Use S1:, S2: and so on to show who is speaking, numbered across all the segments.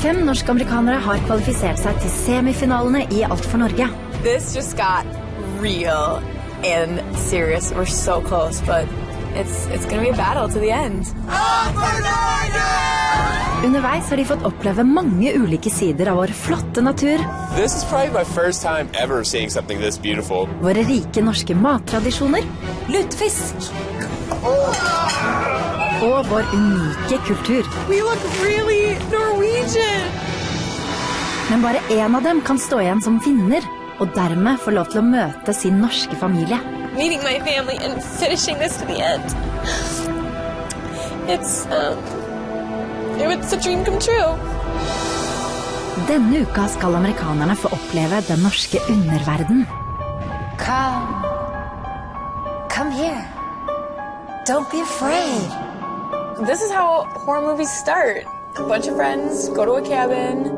S1: 5 norsk-amerikanere har kvalifisert seg til semifinalene I Alt for Norge.
S2: This just got real and serious. We're so close, but it's gonna be a battle to the end. Alt for Norge!
S1: Underveis har de fått oppleve mange ulike sider av vår flotte natur.
S3: This is probably my first time ever seeing something this beautiful.
S1: Våre rike norske mattradisjoner, lutefisk og vår unike kultur.
S2: We look really Norwegian!
S1: Men bare en av dem kan stå igjen som vinner, og dermed få lov til å møte sin norske familie.
S2: Meeting my family and finishing this to the end. It's a dream come true.
S1: Denne uka skal amerikanerne få oppleve den norske underverden.
S4: Come here. Don't be afraid.
S2: This is how horror movies start. A bunch of friends go to a cabin.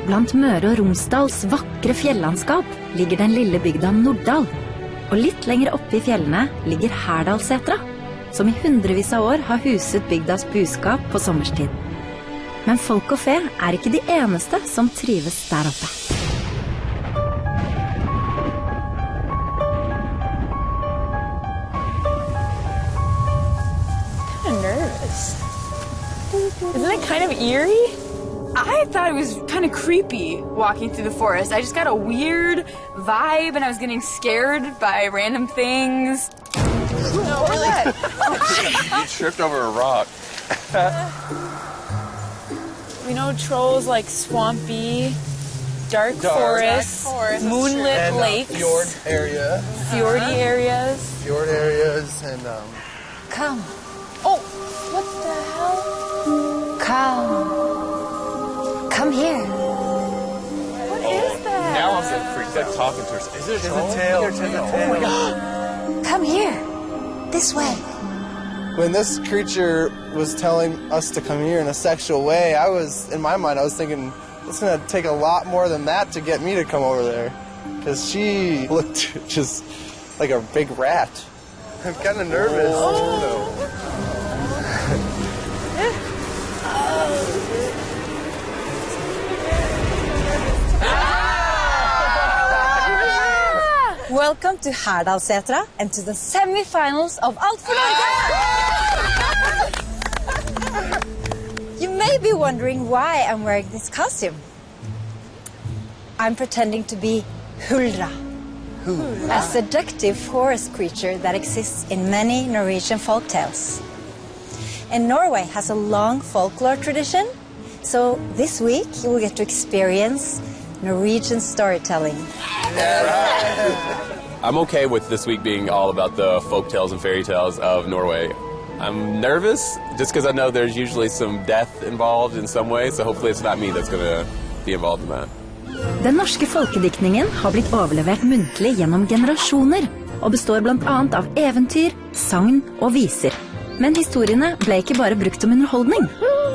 S1: Blant Møre og Romsdals vakre fjellandskap ligger den lille bygda Norddal. Og litt lenger oppe I fjellene ligger Herdalsetra, som I hundrevis av år har huset bygdas buskap på sommerstid. Men folk og fe ikke de eneste som trives der oppe.
S2: I'm nervous. Isn't it kind of eerie? I thought it was kind of creepy walking through the forest. I just got a weird vibe and I was getting scared by random things. No, what was that?
S3: You tripped over a rock.
S2: We know trolls like swampy, dark forests, moonlit
S5: and,
S2: lakes.
S5: Fjord area.
S2: Fjordy areas.
S5: Fjord areas and
S4: Come.
S2: Oh, what the hell?
S4: Come here.
S2: What is that?
S3: Now I'm getting freaked out talking to her. Is it a troll?
S5: There's a tail.
S3: Oh my God.
S4: Come here. This way.
S5: When this creature was telling us to come here in a sexual way, in my mind, I was thinking, it's going to take a lot more than that to get me to come over there. Because she looked just like a big rat. I'm kind of nervous.
S2: Oh.
S4: Welcome to Herdalsetra and to the semi-finals of Alt for Norge! You may be wondering why I'm wearing this costume. I'm pretending to be Huldra, a seductive forest creature that exists in many Norwegian folktales. And Norway has a long folklore tradition, so this week you will get to experience Norwegian storytelling.
S3: I'm okay with this week being all about the folk tales and fairy tales of Norway. I'm nervous just because I know there's usually some death involved in some way, so hopefully it's not me that's going to be involved in that.
S1: Den norske folkediktningen har blitt overlevert muntlig gjennom generasjoner, og består blant annet av eventyr, sagn og viser. Men historiene ble ikke bare brukt som underholdning.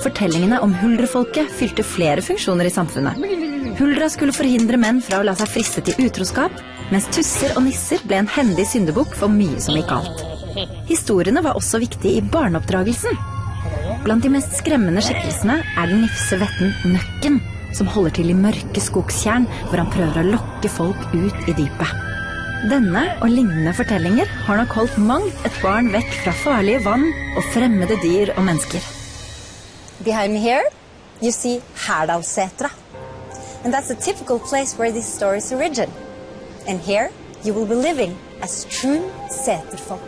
S1: Fortellingene om huldrefolket fylte flere funksjoner I samfunnet. Huldra skulle forhindre menn fra å la seg friste til utroskap, mens tusser og nisser ble en hendig syndebukk for mye som gikk galt. Historiene var også viktige I barneoppdragelsen. Blant de mest skremmende skikkelsene den nifse vetten Nøkken, som holder til I mørke skogstjern, hvor han prøver å lokke folk ut I dypet. Denne og lignende fortellinger har nok holdt mangt et barn vekk fra farlige vann og fremmede dyr og mennesker.
S4: Behind me here, you see Herdalsetra. And that's a typical place where these stories origin. And here, you will be living as true seterfolk.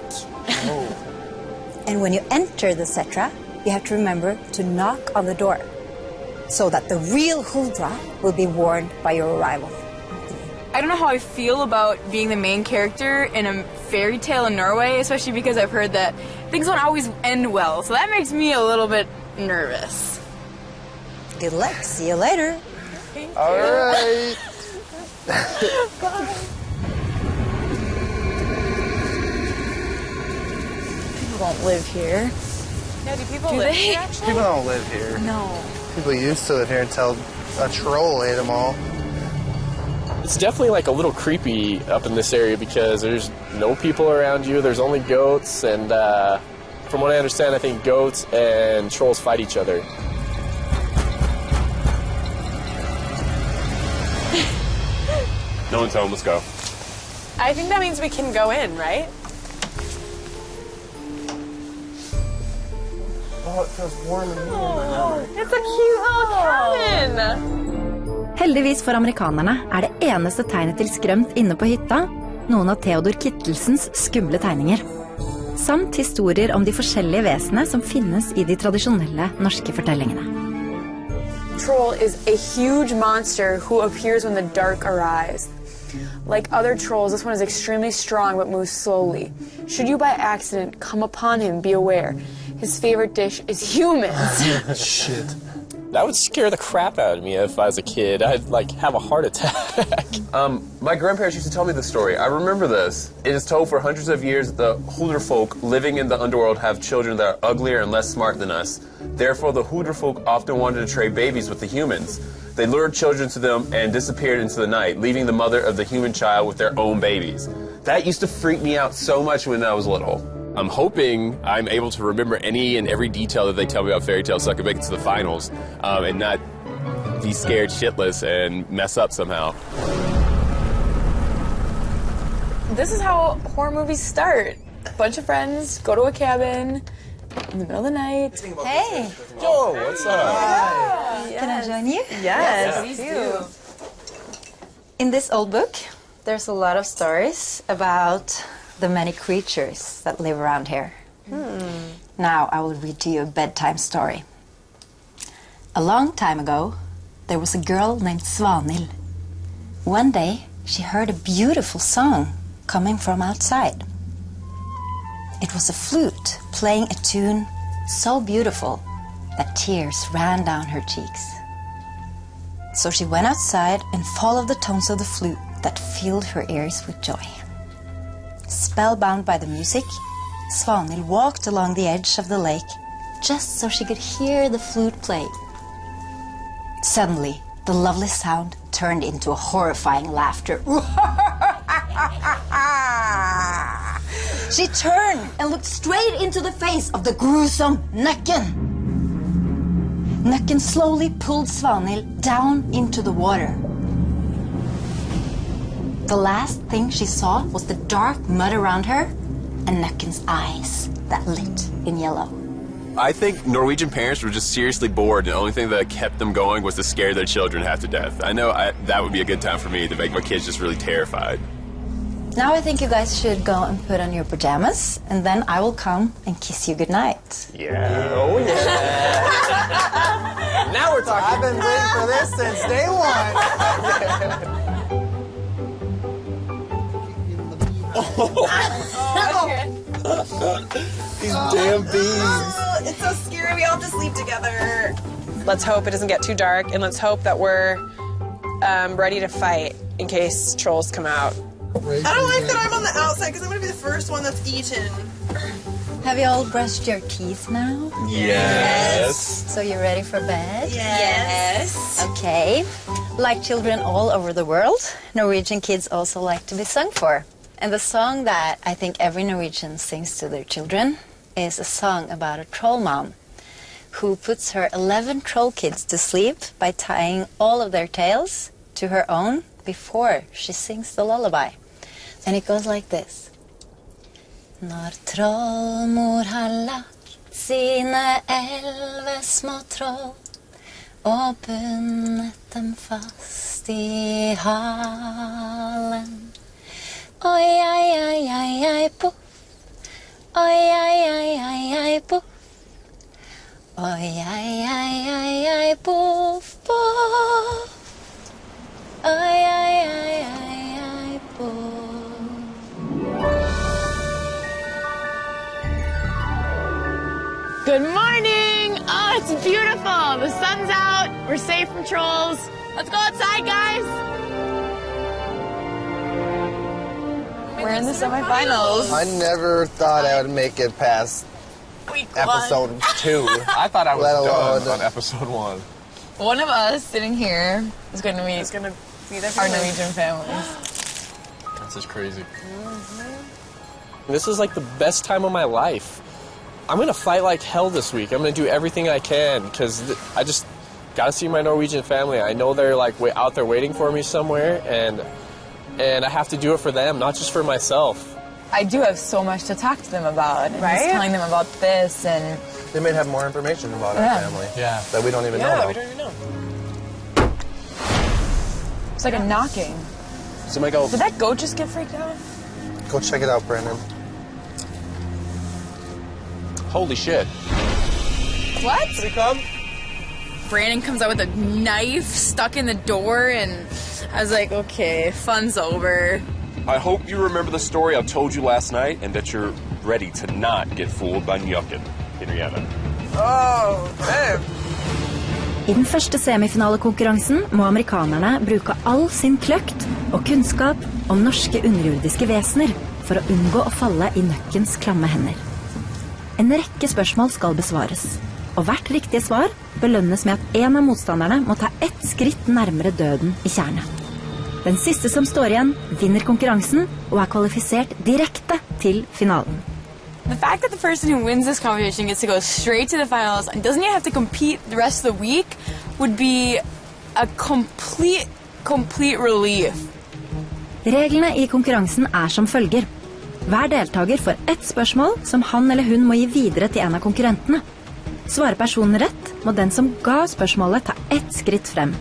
S4: And when you enter the Setra, you have to remember to knock on the door so that the real Huldra will be warned by your arrival.
S2: I don't know how I feel about being the main character in a fairy tale in Norway, especially because I've heard that things don't always end well. So that makes me a little bit nervous.
S4: Good luck. See you later.
S5: All right.
S2: People don't live here.
S6: Yeah, do people live here actually?
S5: People don't live here.
S2: No.
S5: People used to live here until a troll ate them all.
S7: It's definitely like a little creepy up in this area because there's no people around you. There's only goats, and from what I understand, I think goats and trolls fight each other.
S3: No one's home, let's go.
S6: I think that means we can go in, right?
S5: Oh, it feels warm in here.
S6: It's a cute little cabin!
S1: Heldigvis for amerikanerne er det eneste tegnet til skrømt inne på hytta noen av Theodor Kittelsens skumle tegninger. Samt historier om de forskjellige vesenene som finnes i de tradisjonelle norske fortellingene.
S6: Troll is a huge monster who appears when the dark arrives. Like other trolls, this one is extremely strong but moves slowly. Should you by accident come upon him, be aware. His favorite dish is humans.
S7: Shit. That would scare the crap out of me if I was a kid. I'd like have a heart attack.
S3: My grandparents used to tell me this story. I remember this. It is told for hundreds of years the Huldra folk living in the underworld have children that are uglier and less smart than us. Therefore, the Huldra folk often wanted to trade babies with the humans. They lured children to them and disappeared into the night, leaving the mother of the human child with their own babies. That used to freak me out so much when I was little.
S8: I'm hoping I'm able to remember any and every detail that they tell me about fairy tales so I can make it to the finals and not be scared shitless and mess up somehow.
S6: This is how horror movies start. A bunch of friends go to a cabin in the middle of the night.
S4: Hey,
S7: Yo, what's up?
S4: can I join you?
S6: Yes, please do.
S4: In this old book, there's a lot of stories about the many creatures that live around here. Now I will read to you a bedtime story. A long time ago, there was a girl named Svanhild. One day, she heard a beautiful song coming from outside. It was a flute playing a tune so beautiful that tears ran down her cheeks. So she went outside and followed the tones of the flute that filled her ears with joy. Spellbound by the music, Svanhild walked along the edge of the lake just so she could hear the flute play. Suddenly, the lovely sound turned into a horrifying laughter. She turned and looked straight into the face of the gruesome Nøkken. Nøkken slowly pulled Svanhild down into the water. The last thing she saw was the dark mud around her and Nøkken's eyes that lit in yellow.
S8: I think Norwegian parents were just seriously bored, and the only thing that kept them going was to scare their children half to death. I know that would be a good time for me to make my kids just really terrified.
S4: Now I think you guys should go and put on your pajamas, and then I will come and kiss you goodnight.
S7: Yeah. Oh, yeah. Now we're talking.
S5: I've been waiting for this since day one.
S7: These damn bees.
S9: It's so scary. We all have to sleep together. Let's hope it doesn't get too dark, and let's hope that we're ready to fight in case trolls come out.
S10: I don't like that I'm on the outside because I'm going to be the first one that's eaten.
S4: Have you all brushed your teeth now?
S7: Yes.
S4: So you're ready for bed?
S10: Yes.
S4: Okay. Like children all over the world, Norwegian kids also like to be sung for. And the song that I think every Norwegian sings to their children is a song about a troll mom who puts her 11 troll kids to sleep by tying all of their tails to her own before she sings the lullaby. And it goes like this. Når trollmor har lagt sine 11 små troll og bundet dem fast i halen. Oi, ai, ai, ai, ai, poff. Oi, ai, ai, ai, ai, po. Oi, ai, po, po. Oi, ai, po.
S6: Good morning! Oh, it's beautiful. The sun's out. We're safe from trolls. Let's go outside, guys. We're in the semifinals.
S5: I never thought I would make it past episode 2.
S7: I thought I was
S5: Let alone
S7: done on episode 1.
S6: One of us sitting here is going to meet our Norwegian families.
S7: This is crazy. This is like the best time of my life. I'm going to fight like hell this week. I'm going to do everything I can because I just got to see my Norwegian family. I know they're like out there waiting for me somewhere, and I have to do it for them, not just for myself.
S6: I do have so much to talk to them about. And
S9: Right?
S6: just telling them about this and...
S5: They may have more information about our family that we don't even know
S9: Yeah,
S5: about.
S9: we don't even know.
S6: It's like a knocking.
S7: So I go,
S6: Did that goat just get freaked out?
S5: Go check it out, Brandon.
S7: holy shit.
S6: What?
S5: Did he come?
S2: Brandon comes out with a knife stuck in the door, and I was like, okay, fun's over.
S8: I hope you remember the story I told you last night and that you're ready to not get fooled by Njukken, Henrietta.
S9: Oh, damn.
S1: I den første semifinalekonkurransen må amerikanerne bruke all sin kløkt og kunnskap om norske underjordiske vesener for å unngå å falle i Njukkens klamme hender. En rekke spørsmål skal besvares, og hvert riktige svar belønnes med at en av motstanderne må ta ett skritt nærmere døden i kjernet. Den siste som står igjen vinner konkurransen og kvalifisert direkte til finalen.
S2: The fact that the person who wins this competition gets to go straight to the finals and doesn't even have to compete the rest of the week would be a complete relief.
S1: Reglene I konkurransen som følger. Hver deltaker får ett spørsmål som han eller hun må gi videre til en av konkurrentene. Svarer personen rett, må den som ga spørsmålet ta ett skritt frem.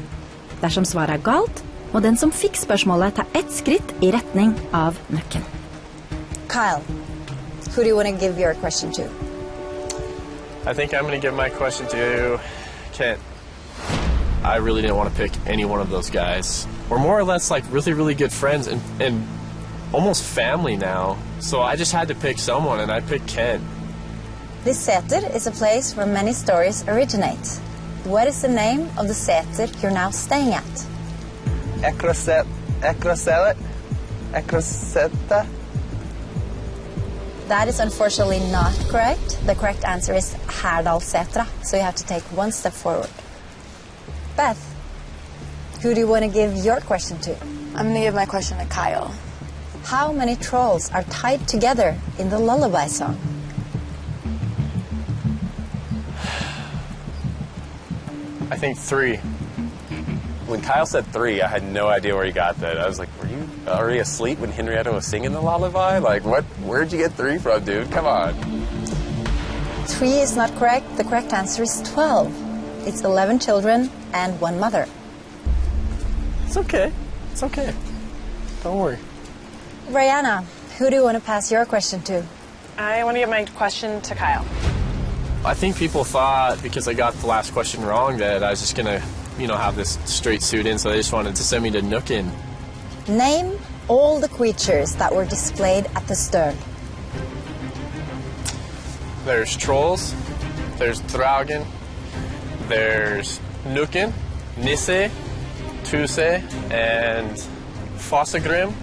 S1: Dersom svaret galt, må den som fikk spørsmålet ta ett skritt I retning av Njukken.
S4: Kyle, who do you want to give your question to?
S7: I think I'm going to give my question to Kent. I really didn't want to pick any one of those guys. We're more or less like really, really good friends and almost family now. So I just had to pick someone, and I picked Kent.
S4: This Sæter is a place where many stories originate. What is the name of the Sæter you're now staying at?
S5: Ekrosetta?
S4: That is unfortunately not correct. The correct answer is Herdalsetra, so you have to take one step forward. Beth, who do you want to give your question to?
S6: I'm going to give my question to Kyle.
S4: How many trolls are tied together in the lullaby song?
S7: I think 3.
S8: When Kyle said 3, I had no idea where he got that. I was like, were you already asleep when Henrietta was singing the lullaby? Like, what? Where'd you get 3 from, dude? Come on.
S4: 3 is not correct. The correct answer is 12. It's 11 children and 1 mother.
S7: It's okay. It's okay. Don't worry.
S4: Brianna, who do you want to pass your question to?
S9: I want to give my question to Kyle.
S7: I think people thought because I got the last question wrong that I was just going to, have this straight suit in, so they just wanted to send me to Njukken.
S4: Name all the creatures that were displayed at the stern.
S7: There's trolls, there's Draugen, there's Njukken, Nisse, Tuse, and Fossagrim,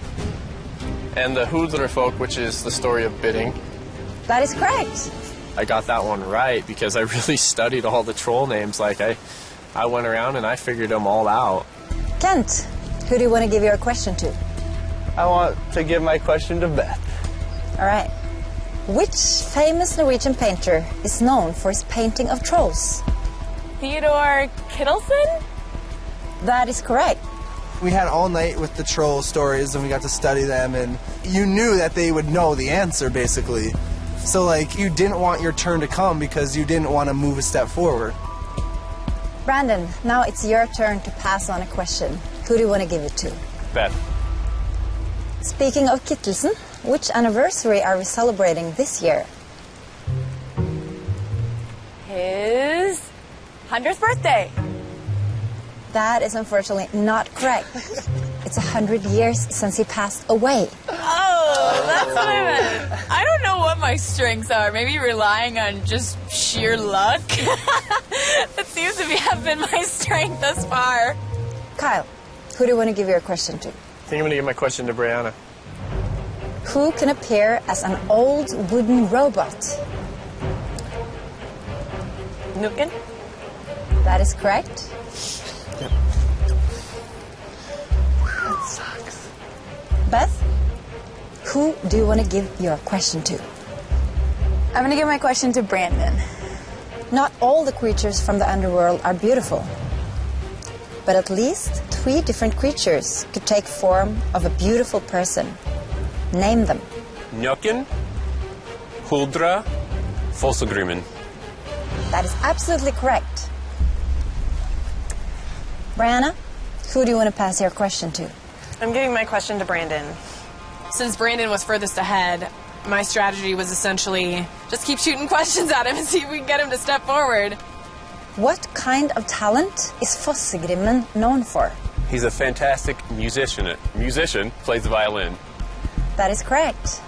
S7: and the Hudlerfolk, which is the story of bidding.
S4: That is correct.
S7: I got that one right because I really studied all the troll names. Like I went around and I figured them all out.
S4: Kent, who do you want to give your question to?
S5: I want to give my question to Beth.
S4: All right. Which famous Norwegian painter is known for his painting of trolls?
S6: Theodore Kittelsen?
S4: That is correct.
S5: We had all night with the troll stories and we got to study them, and you knew that they would know the answer basically. So you didn't want your turn to come because you didn't want to move a step forward.
S4: Brandon, now it's your turn to pass on a question. Who do you want to give it to?
S7: Beth.
S4: Speaking of Kittelsen, which anniversary are we celebrating this year?
S6: 100th birthday.
S4: That is unfortunately not correct. It's 100 years since he passed away.
S2: Oh, that's what I meant. I don't know what my strengths are. Maybe relying on just sheer luck. That seems to have been my strength thus far.
S4: Kyle, who do you want to give your question to?
S7: I think I'm going to give my question to Brianna.
S4: Who can appear as an old wooden robot?
S9: Nukin?
S4: That is correct.
S7: That sucks.
S4: Beth, who do you want to give your question to?
S6: I'm going to give my question to Brandon.
S4: Not all the creatures from the underworld are beautiful. But at least 3 different creatures could take form of a beautiful person. Name them.
S8: Njokken, Huldra, Fosselgrimen.
S4: That is absolutely correct. Brianna, who do you want to pass your question to?
S9: I'm giving my question to Brandon. Since Brandon was furthest ahead, my strategy was essentially just keep shooting questions at him and see if we can get him to step forward.
S4: What kind of talent is Fosselgrimen known for?
S8: He's a fantastic musician. Plays the violin.
S4: That is correct.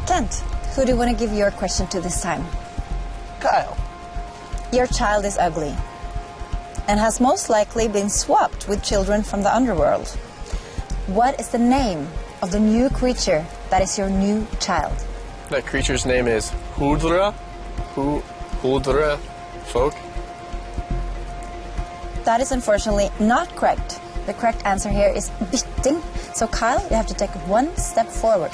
S4: Kent, who do you want to give your question to this time?
S5: Kyle.
S4: Your child is ugly and has most likely been swapped with children from the underworld. What is the name of the new creature that is your new child?
S7: That creature's name is Huldra. Huldra folk.
S4: That is unfortunately not correct. The correct answer here is bytting. So Kyle, you have to take 1 step forward.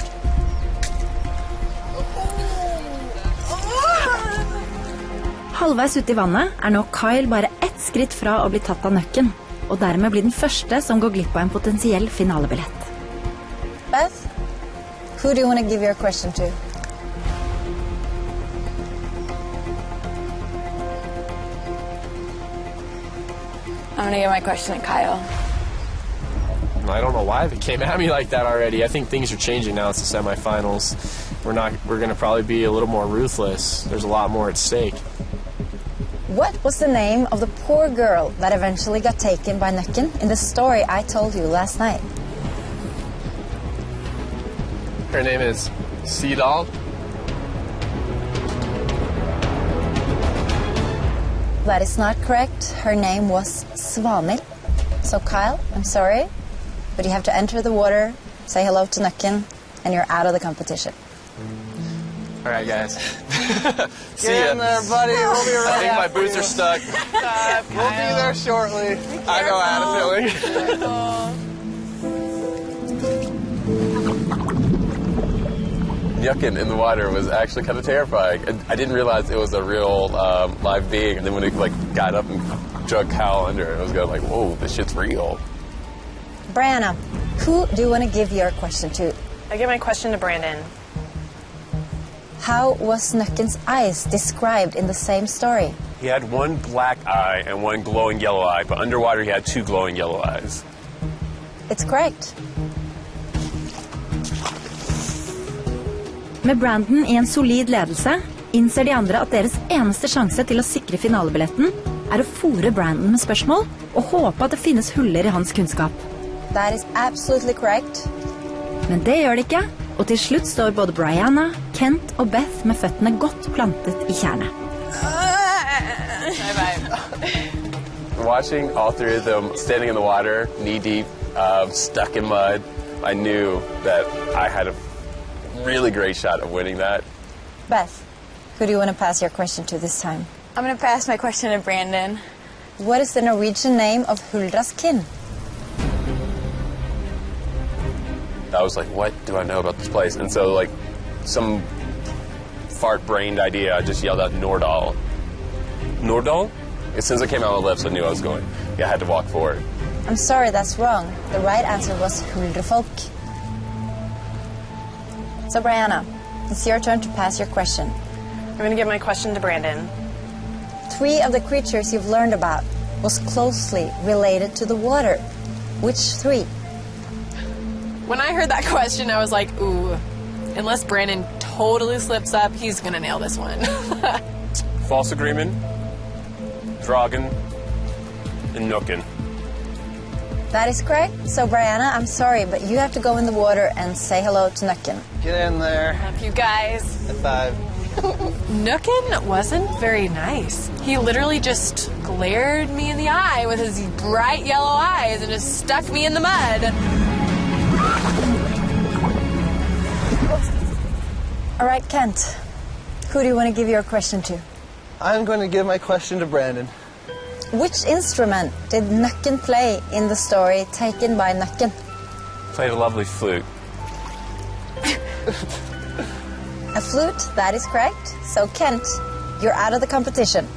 S1: Halvveis ute I vannet nå Kyle bare ett skritt fra å bli tatt av nøkken, og dermed bli den første som går glipp av en potensiell finalebillett.
S4: Beth, who do you want to give your question to?
S6: I'm going to give my question to Kyle.
S7: I don't know why they came at me like that already. I think things are changing now. It's the semifinals. We're going to probably be a little more ruthless. There's a lot more at stake.
S4: What was the name of the poor girl that eventually got taken by Nøkken in the story I told you last night?
S7: Her name is Sidal.
S4: That is not correct. Her name was Svanhild. So Kyle, I'm sorry, but you have to enter the water, say hello to Nøkken, and you're out of the competition.
S7: All right, guys. See
S5: Get
S7: ya.
S5: in there, buddy. We'll be right
S7: I think my
S5: after
S7: boots
S5: you.
S7: are stuck.
S5: We'll be there shortly.
S7: I know, I had a feeling.
S8: Njokken in the water was actually kind of terrifying. I didn't realize it was a real live being. And then when it got up and drug Kyle under, I was going like, whoa, this shit's real.
S4: Brianna, who do you want to give your question to?
S9: I give my question to Brandon.
S4: How was Nøkken's eyes described in the same story?
S8: He had 1 black eye and 1 glowing yellow eye, but underwater he had 2 glowing yellow eyes.
S4: It's correct.
S1: Med Brandon I en solid ledelse innser de andre at deres eneste sjanse til å sikre finalebilletten å fore Brandon med spørsmål og håpe at det finnes huller I hans kunnskap.
S4: That is absolutely correct.
S1: Men det gjør det ikke, og til slutt står både Brianna, Kent og Beth med føttene godt plantet I tjernet.
S8: Watching all 3 of them standing in the water, knee deep, stuck in mud, I knew that I had a really great shot of winning that.
S4: Beth, who do you want to pass your question to this time?
S6: I'm going to pass my question to Brandon.
S4: What is the Norwegian name of Huldra's kin?
S8: I was like, what do I know about this place? And so, like, some fart-brained idea, I just yelled out Nordahl. Nordahl? As soon as it came out of my lips, I knew I was going. Yeah, I had to walk forward.
S4: I'm sorry, that's wrong. The right answer was Huldrefolk. So, Brianna, it's your turn to pass your question.
S9: I'm going to give my question to Brandon.
S4: 3 of the creatures you've learned about was closely related to the water. Which 3?
S9: When I heard that question, I was like, ooh, unless Brandon totally slips up, he's going to nail this one.
S8: False agreement, Dragon, and Nookin.
S4: That is correct. So, Brianna, I'm sorry, but you have to go in the water and say hello to Nukken.
S5: Get in there.
S9: Love you guys.
S5: High five.
S9: Nookin wasn't very nice. He literally just glared me in the eye with his bright yellow eyes and just stuck me in the mud.
S4: All right, Kent. Who do you want to give your question to?
S5: I'm going to give my question to Brandon.
S4: Which instrument did Nukken play in the story taken by Nukken?
S8: Played a lovely flute.
S4: A flute, that is correct. So, Kent, you're out of the competition.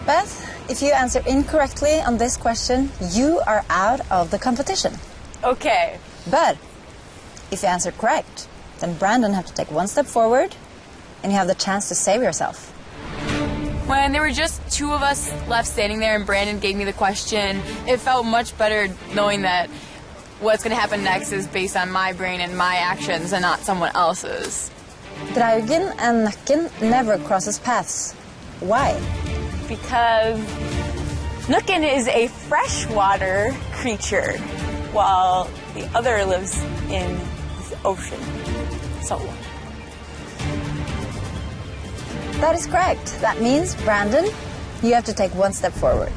S4: Beth, if you answer incorrectly on this question, you are out of the competition.
S6: Okay.
S4: But if you answer correct, then Brandon have to take one step forward, and you have the chance to save yourself.
S2: When there were just two of us left standing there and Brandon gave me the question, it felt much better knowing that what's going to happen next is based on my brain and my actions and not someone else's.
S4: Draugen and Nukken never crosses paths. Why?
S6: Because Nookin is a freshwater creature, while the other lives in the ocean. Saltwater.
S4: That is correct. That means, Brandon, you have to take one step forward.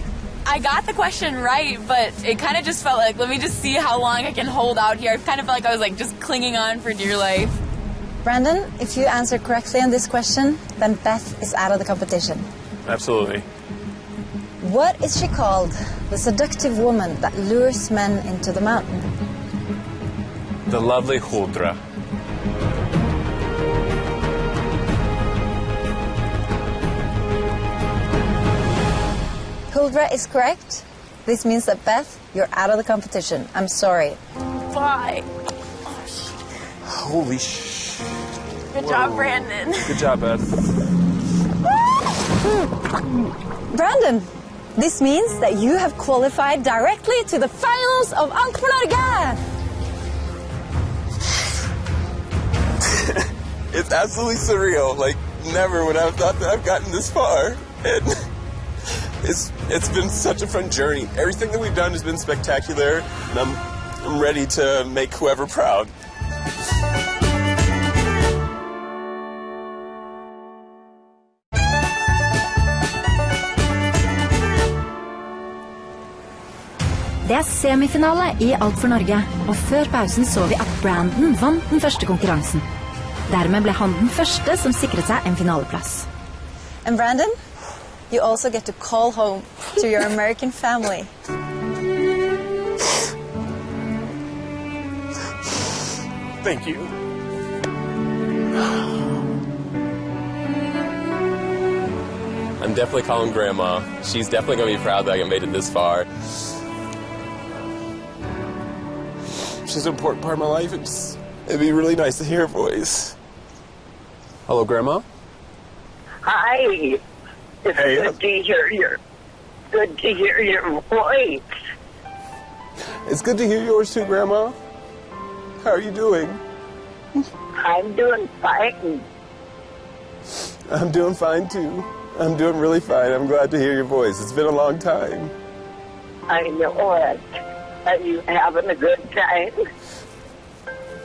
S2: I got the question right, but it kind of just felt like, let me just see how long I can hold out here. I kind of felt like I was like just clinging on for dear life.
S4: Brandon, if you answer correctly on this question, then Beth is out of the competition.
S8: Absolutely.
S4: What is she called? The seductive woman that lures men into the mountain.
S8: The lovely Huldra.
S4: Huldra is correct. This means that, Beth, you're out of the competition. I'm sorry.
S6: Why?
S8: Holy sh...
S6: Good job, Brandon.
S8: Good job, Beth.
S4: Brandon, this means that you have qualified directly to the finals of Alt for Norge.
S3: It's absolutely surreal. Like, never would I have thought that I've gotten this far. And it's been such a fun journey. Everything that we've done has been spectacular, and I'm ready to make whoever proud.
S1: Det er semifinale i Alt for Norge, og før pausen så vi at Brandon vant den første konkurransen. Dermed ble han den første som sikret seg en finaleplass.
S4: And Brandon, you also get to call home to your American family.
S3: Thank you. I'm definitely calling Grandma. She's definitely going to be proud that I made it this far. She's an important part of my life. It'd be really nice to hear her voice. Hello, Grandma?
S11: Hi. It's
S3: Hey,
S11: good to hear your voice.
S3: It's good to hear yours too, Grandma. How are you doing?
S11: I'm doing fine.
S3: I'm doing fine too. I'm doing really fine. I'm glad to hear your voice. It's been a long time.
S11: I know it. Are you having a good time?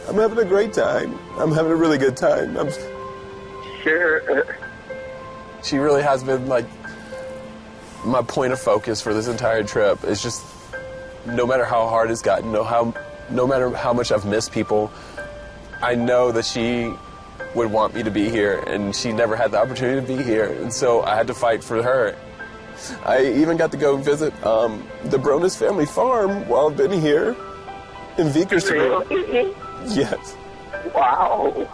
S3: I'm having a great time. I'm having a really good time.
S11: Sure.
S3: She really has been like my point of focus for this entire trip. It's just no matter how hard it's gotten, no matter how much I've missed people, I know that she would want me to be here, and she never had the opportunity to be here, and so I had to fight for her. I even got to go visit the Bronis family farm while I've been here in Vikerstrand.
S11: Really?
S3: Yes.
S11: Wow.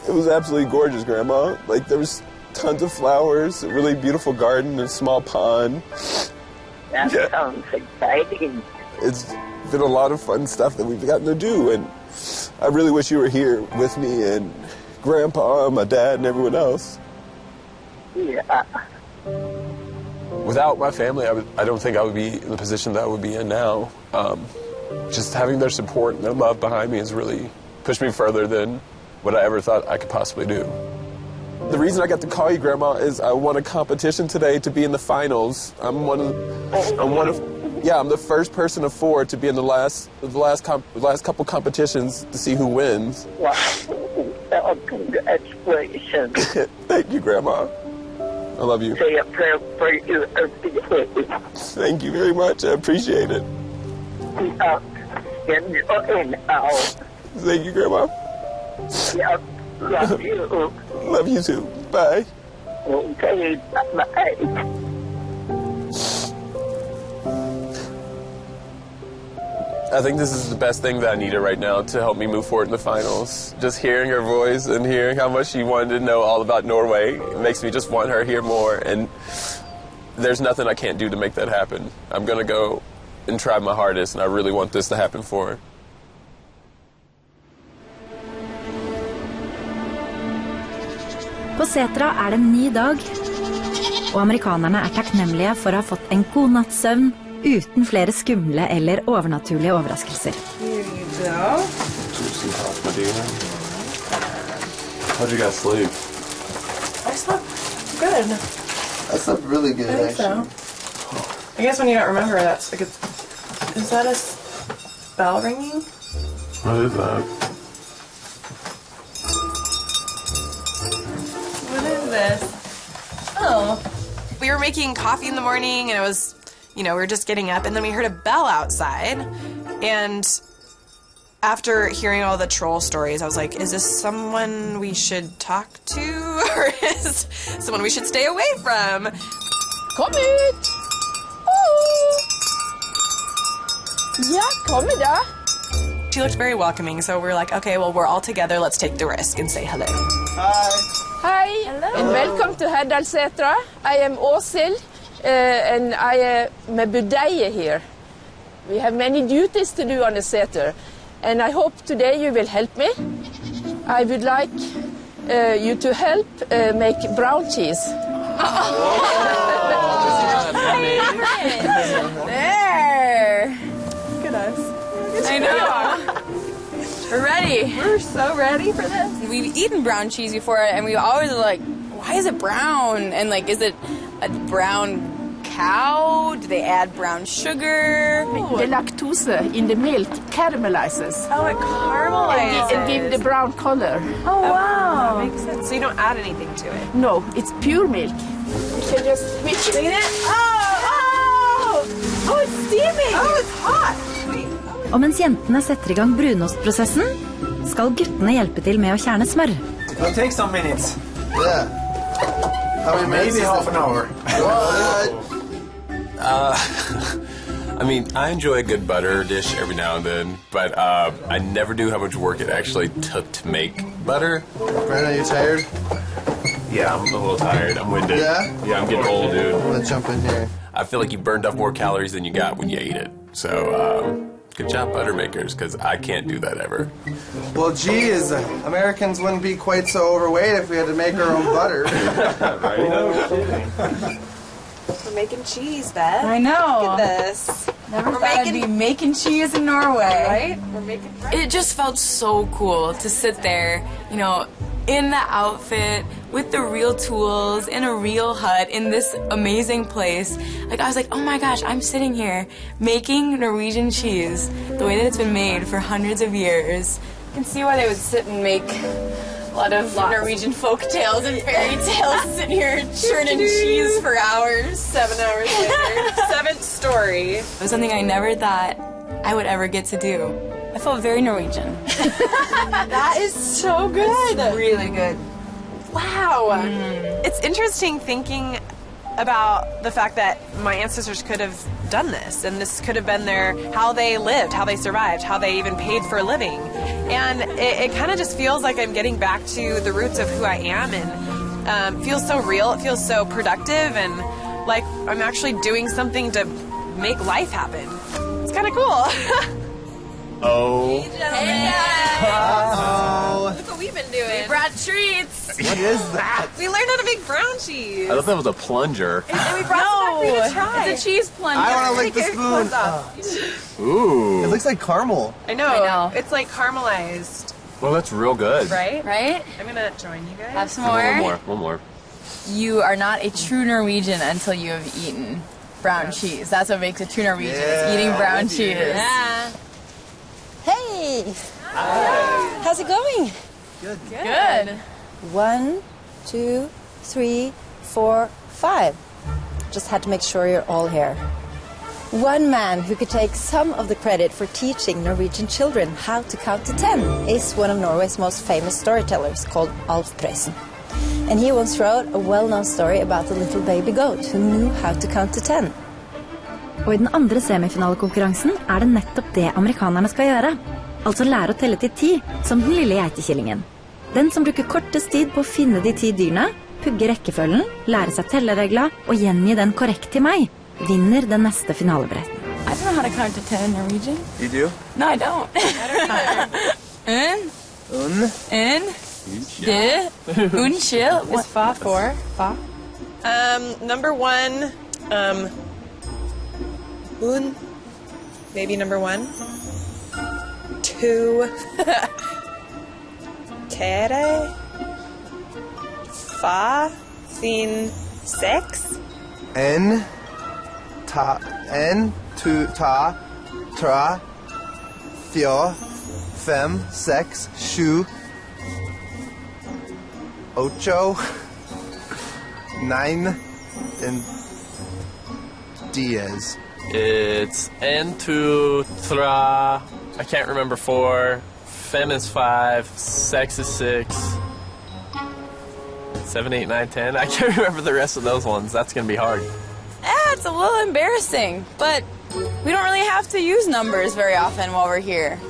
S3: It was absolutely gorgeous, Grandma. Like, there was tons of flowers, a really beautiful garden, and a small pond.
S11: That sounds exciting.
S3: It's been a lot of fun stuff that we've gotten to do, and I really wish you were here with me and Grandpa, my dad, and everyone else.
S11: Yeah.
S3: Without my family, I don't think I would be in the position that I would be in now. just having their support and their love behind me has really pushed me further than what I ever thought I could possibly do. The reason I got to call you Grandma is I won a competition today to be in the finals. I'm the first person of 4 to be in the last couple competitions to see who wins.
S11: Wow. Oh, congratulations.
S3: Thank you, Grandma. I love you.
S11: Say a prayer for you every day.
S3: Thank you very much. I appreciate it.
S11: Up and out.
S3: Thank you, Grandma.
S11: Yep. Love you.
S3: Love you too. Bye.
S11: Okay. Bye.
S3: I think this is the best thing that I needed right now to help me move forward in the finals. Just hearing her voice and hearing how much she wanted to know all about Norway makes me just want her here more. And there's nothing I can't do to make that happen. I'm going to go and try my hardest, and I really want this to happen for her.
S1: På Setra er det en ny dag, og amerikanerne er takknemlige for å ha fått en god natts søvn uten flere skumle eller overnaturlige overraskelser.
S10: Here you go.
S3: How'd you guys sleep?
S10: I slept good.
S5: I slept really good,
S10: I think so. I guess when you don't remember, that's like is that a bell ringing?
S3: What is that?
S9: What is this? Oh. We were making coffee in the morning, and it was, we were just getting up, and then we heard a bell outside. And after hearing all the troll stories, I was like, is this someone we should talk to? Or is someone we should stay away from?
S12: Kom ut! Ja, kom da.
S9: She looked very welcoming, so we were like, okay, well, we're all together. Let's take the risk and say hello.
S5: Hi.
S12: Hi, and welcome to Herdalsetra. I am Åshild, and I am a budeie here. We have many duties to do on the setter, and I hope today you will help me. I would like you to help make brown cheese.
S2: There.
S10: Look at us.
S2: I know. We're ready.
S10: We're so ready for this.
S2: We've eaten brown cheese before, and we always are like, why is it brown? And like, is it a brown cow? Do they add brown sugar?
S12: The lactose in the milk caramelizes.
S2: Oh, it caramelizes.
S12: And give the brown color.
S2: Oh, wow.
S9: That makes sense. So you don't add anything to it?
S12: No, it's pure milk. You can just mix it.
S10: Oh, it's steaming. Oh, it's hot.
S1: Og mens jentene setter i gang brunostprosessen, skal guttene hjelpe til med å kjerne smør.
S13: It'll take some minutes.
S5: Yeah. How many minutes?
S13: Maybe half an hour.
S3: I mean, I enjoy a good butter dish every now and then, but I never knew how much work it actually took to make butter.
S5: Brandon, are you tired?
S3: Yeah, I'm a little tired. I'm winded.
S5: Yeah?
S3: Yeah, I'm getting old, dude.
S5: I'm gonna jump in here.
S3: I feel like you burned off more calories than you got when you ate it. So, good job, butter makers, because I can't do that ever.
S5: Well, geez, Americans wouldn't be quite so overweight if we had to make our own butter.
S9: We're making cheese, Beth.
S2: I know.
S9: Look at this.
S2: Never thought I'd be making cheese in Norway.
S9: Right? We're making bread.
S6: It just felt so cool to sit there, in the outfit, with the real tools, in a real hut, in this amazing place. Like, I was like, oh my gosh, I'm sitting here making Norwegian cheese the way that it's been made for hundreds of years.
S2: You can see why they would sit and make a lot of Norwegian folk tales and fairy tales, sitting here churning cheese for hours. 7 hours later. Seventh story.
S6: It was something I never thought I would ever get to do.
S2: I felt very Norwegian.
S9: That is so good.
S2: It's really good.
S9: Wow. It's interesting thinking about the fact that my ancestors could have done this, and this could have been how they lived, how they survived, how they even paid for a living. And it kind of just feels like I'm getting back to the roots of who I am, and feels so real. It feels so productive, and like I'm actually doing something to make life happen. It's kind of cool.
S3: Oh.
S2: Hey,
S9: Look what we've been doing.
S2: We brought treats.
S5: What is that?
S9: We learned how to make brown cheese.
S8: I thought that was a plunger.
S9: And we brought some back for you to try.
S6: It's a cheese plunger.
S5: I want to lick the spoon.
S8: Ooh.
S5: It looks like caramel.
S9: I know. It's like caramelized.
S8: Well, that's real good.
S9: Right?
S6: Right?
S9: I'm gonna join you guys.
S6: Have some more?
S8: One more.
S6: You are not a true Norwegian until you have eaten brown cheese. That's what makes a true Norwegian, is eating brown cheese.
S9: Yeah.
S4: Hey! How's it going?
S6: Good.
S4: 1, 2, 3, 4, 5. Just had to make sure you're all here. One man who could take some of the credit for teaching Norwegian children how to count to 10 is one of Norway's most famous storytellers, called Alf Prøysen. And he once wrote a well-known story about the little baby goat who knew how to count to 10.
S1: Og i den andre semifinalekonkurransen det nettopp det amerikanerne skal gjøre. Altså lære å telle til 10, som den lille geitekillingen. Den som bruker kortest tid på å finne de 10 dyrene, pugge rekkefølgen, lære seg telleregler og gjengi den korrekt til meg, vinner den neste finalebretten.
S6: I don't know how to count to 10 in Norwegian.
S5: You do?
S6: No, I don't. Un, unnskyld.
S9: Is fa 4? Fa? Number 1, un. Maybe number 1. 2. Tere. Fa. Fin. 6.
S5: N, tu, ta, tra, fjør, 5, 6, 7, 8, 9, and 10.
S7: It's N, 2, 3, I can't remember 4, 5 is 5, 6 is 6, 7, 8, 9, 10. I can't remember the rest of those ones. That's going to be hard.
S6: It's a little embarrassing, but we don't really have to use numbers very often while we're here.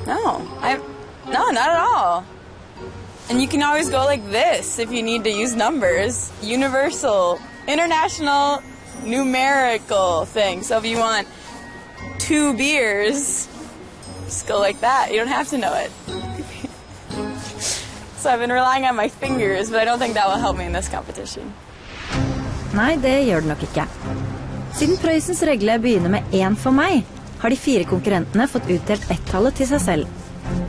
S6: No, not at all. And you can always go like this if you need to use numbers. Universal, international, numerical thing. So if you want 2 beers, just go like that. You don't have to know it. So I've been relying on my fingers, but I don't think that will help me in this competition.
S1: Nei, det gjør det nok ikke. Siden Prøysens regler begynner med 1 for meg, har de 4 konkurrentene fått utdelt 1-tallet til seg selv.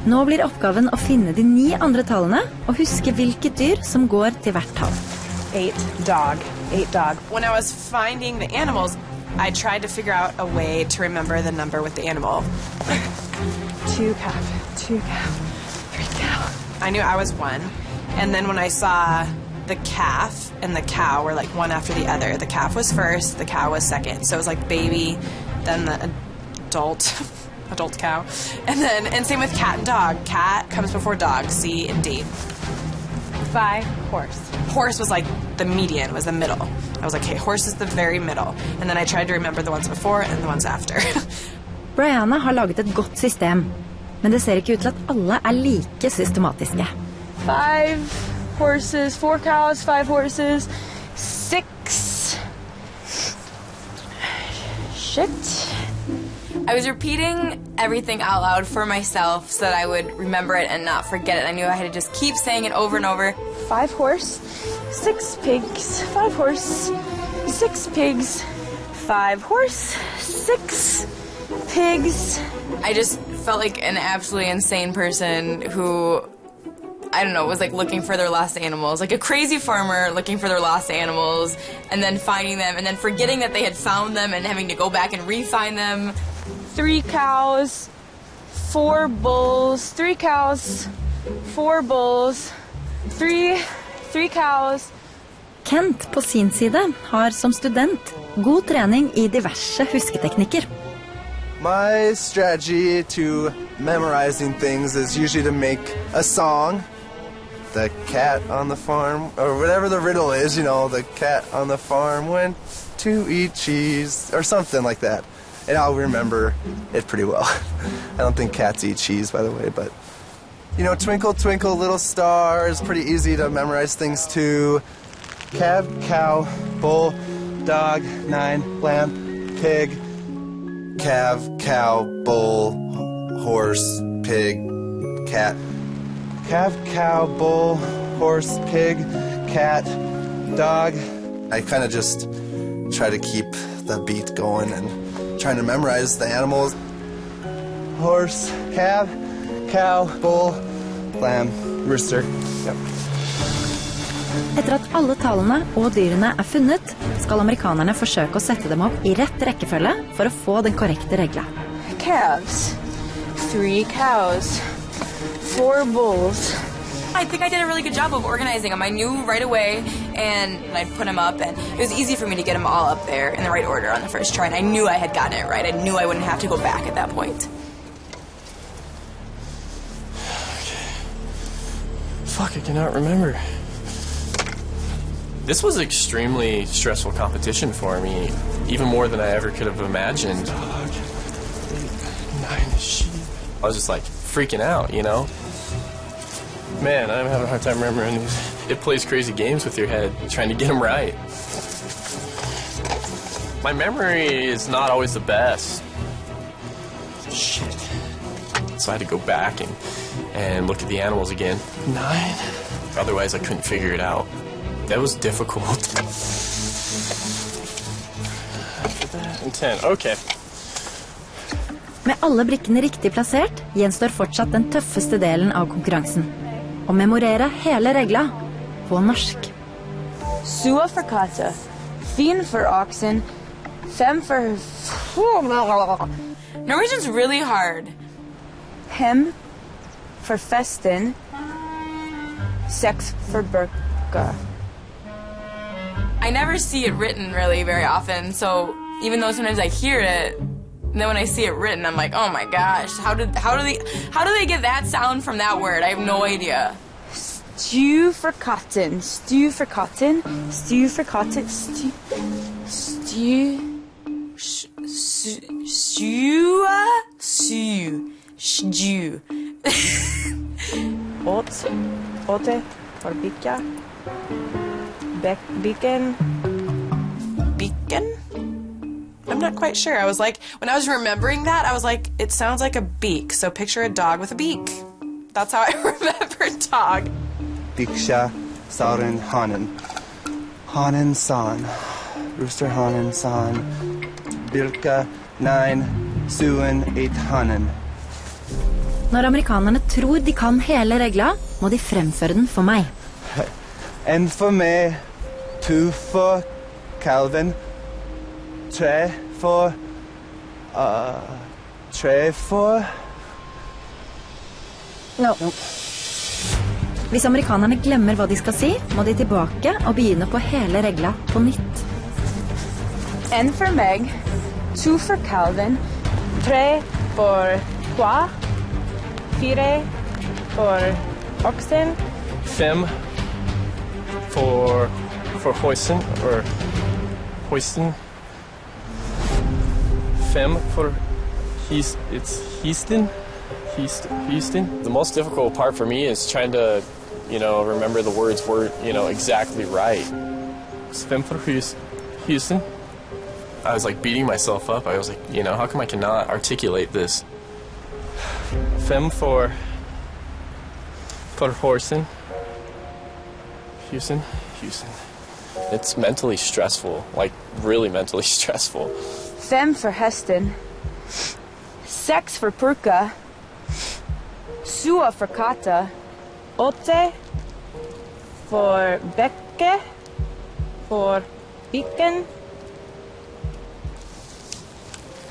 S1: Nå blir oppgaven å finne de 9 andre tallene og huske hvilket dyr som går til hvert tall.
S9: 8 dog. When I was finding the animals, I tried to figure out a way to remember the number with the animal. 2 calf, 3 cow. I knew I was 1, and then when I saw the calf and the cow were like one after the other. The calf was first, the cow was second. So it was like baby, then the adult cow. And same with cat and dog. Cat comes before dog, C and D. 5, horse. Horse was like the median, was the middle. I was like, hey, horse is the very middle. And then I tried to remember the ones before and the ones after.
S1: Brianna har laget et godt system, men det ser ikke ut til at alle like systematiske.
S6: 5 horses, 4 cows, 5 horses, 6. Shit. I was repeating everything out loud for myself so that I would remember it and not forget it. I knew I had to just keep saying it over and over. 5 horse, 6 pigs, 5 horse, 6 pigs, 5 horse, 6 pigs. I just felt like an absolutely insane person who, I don't know, was like looking for their lost animals. Like a crazy farmer looking for their lost animals and then finding them and then forgetting that they had found them and having to go back and re-find them. 3 cows, 4 bulls, 3 cows, 4 bulls, 3 cows.
S1: Kent på sin side har som student god trening i diverse husketeknikker.
S5: My strategy to memorizing things is usually to make a song. The cat on the farm, or whatever the riddle is, you know, the cat on the farm went to eat cheese, or something like that. And I'll remember it pretty well. I don't think cats eat cheese, by the way, but, you know, twinkle, twinkle, little star is pretty easy to memorize things too. Calf, cow, bull, dog, 9, lamb, pig, calf, cow, bull, horse, pig, cat. Calf, cow, bull, horse, pig, cat, dog. I kind of just try to keep the beat going and trying to memorize the animals. Horse, calf, cow, bull, lamb, rooster. Yep.
S1: Etter at alle tallene og dyrene er funnet, skal amerikanerne forsøke å sette dem opp i rett rekkefølge for å få den korrekte regla.
S6: Calves. 3 cows. 4 bulls.
S2: I think I did a really good job of organizing them. I knew right away, and I'd put them up, and it was easy for me to get them all up there in the right order on the first try, and I knew I had gotten it right. I knew I wouldn't have to go back at that point.
S7: Fuck, I cannot remember. This was extremely stressful competition for me, even more than I ever could have imagined. Dog, 8, 9 sheep. I was just like freaking out, you know? Man, I'm having a hard time remembering these. It plays crazy games with your head, trying to get them right. My memory is not always the best. Shit. So I had to go back and look at the animals again. 9. Otherwise, I couldn't figure it out. That was difficult. After that, and 10. Okay.
S1: Med alle brikkene riktig plassert, gjenstår fortsatt den tøffeste delen av konkurransen. Å memorere hele regla på norsk.
S6: Sua for kata. Fin for oxen. 5 for...
S2: Norwegian's really hard.
S6: Hem for festen. 6 for burka.
S2: I never see it written really very often, so even though sometimes I hear it, then when I see it written, I'm like, oh my gosh, how do they get that sound from that word? I have no idea.
S6: Stew for cotton. Stew for cotton. Stew for cotton. Stew. Stew. Stew. Stew. Åte for bicka. Beacon.
S9: Beacon? I'm not quite sure. I was like, when I was remembering that, I was like, it sounds like a beak. So picture a dog with a beak. That's how I remembered dog.
S5: Biksha, Saren, Hanen. Hanen, San. Rooster, Hanen, San. Birka, 9. Suen, 8, Hanen.
S1: Når amerikanerne tror de kan hele regla, må de fremføre den for meg.
S5: En for meg, 2 for Calvin, 3 for... 3 for...
S1: Nope. Hvis amerikanerne glemmer hva de skal si, må de tilbake og begynne på hele regla på nytt.
S6: N for Meg, 2 for Calvin, 3 for Qua, 4 for Oxen,
S7: 5 for Hoisten, or Hoisten. 5 for Houston. The most difficult part for me is trying to, remember the words exactly right. 5 for Houston. I was like beating myself up. I was like, how come I cannot articulate this? 5 for Houston. Houston. It's mentally stressful, like really mentally stressful.
S6: 5 for Heston, 6 for Purka, Sua for Kata, 8 for Bekke, for Beacon.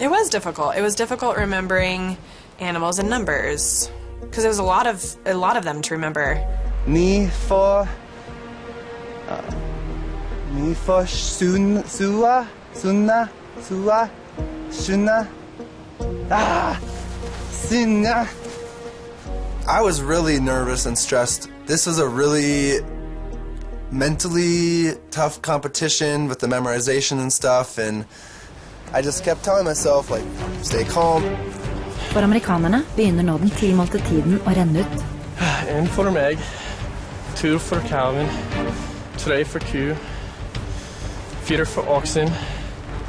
S9: It was difficult. It was difficult remembering animals and numbers because there was a lot of them to remember.
S5: 9 for Sua, Sunna, Sua, Shunna. Sinna. I was really nervous and stressed. This was a really mentally tough competition with the memorization and stuff, and I just kept telling myself, like, stay calm.
S1: For amerikanerne begynner nå den tilmålte tiden å renne ut.
S7: N for Meg, 2 for Calvin, 3 for Q, 4 for Oxen,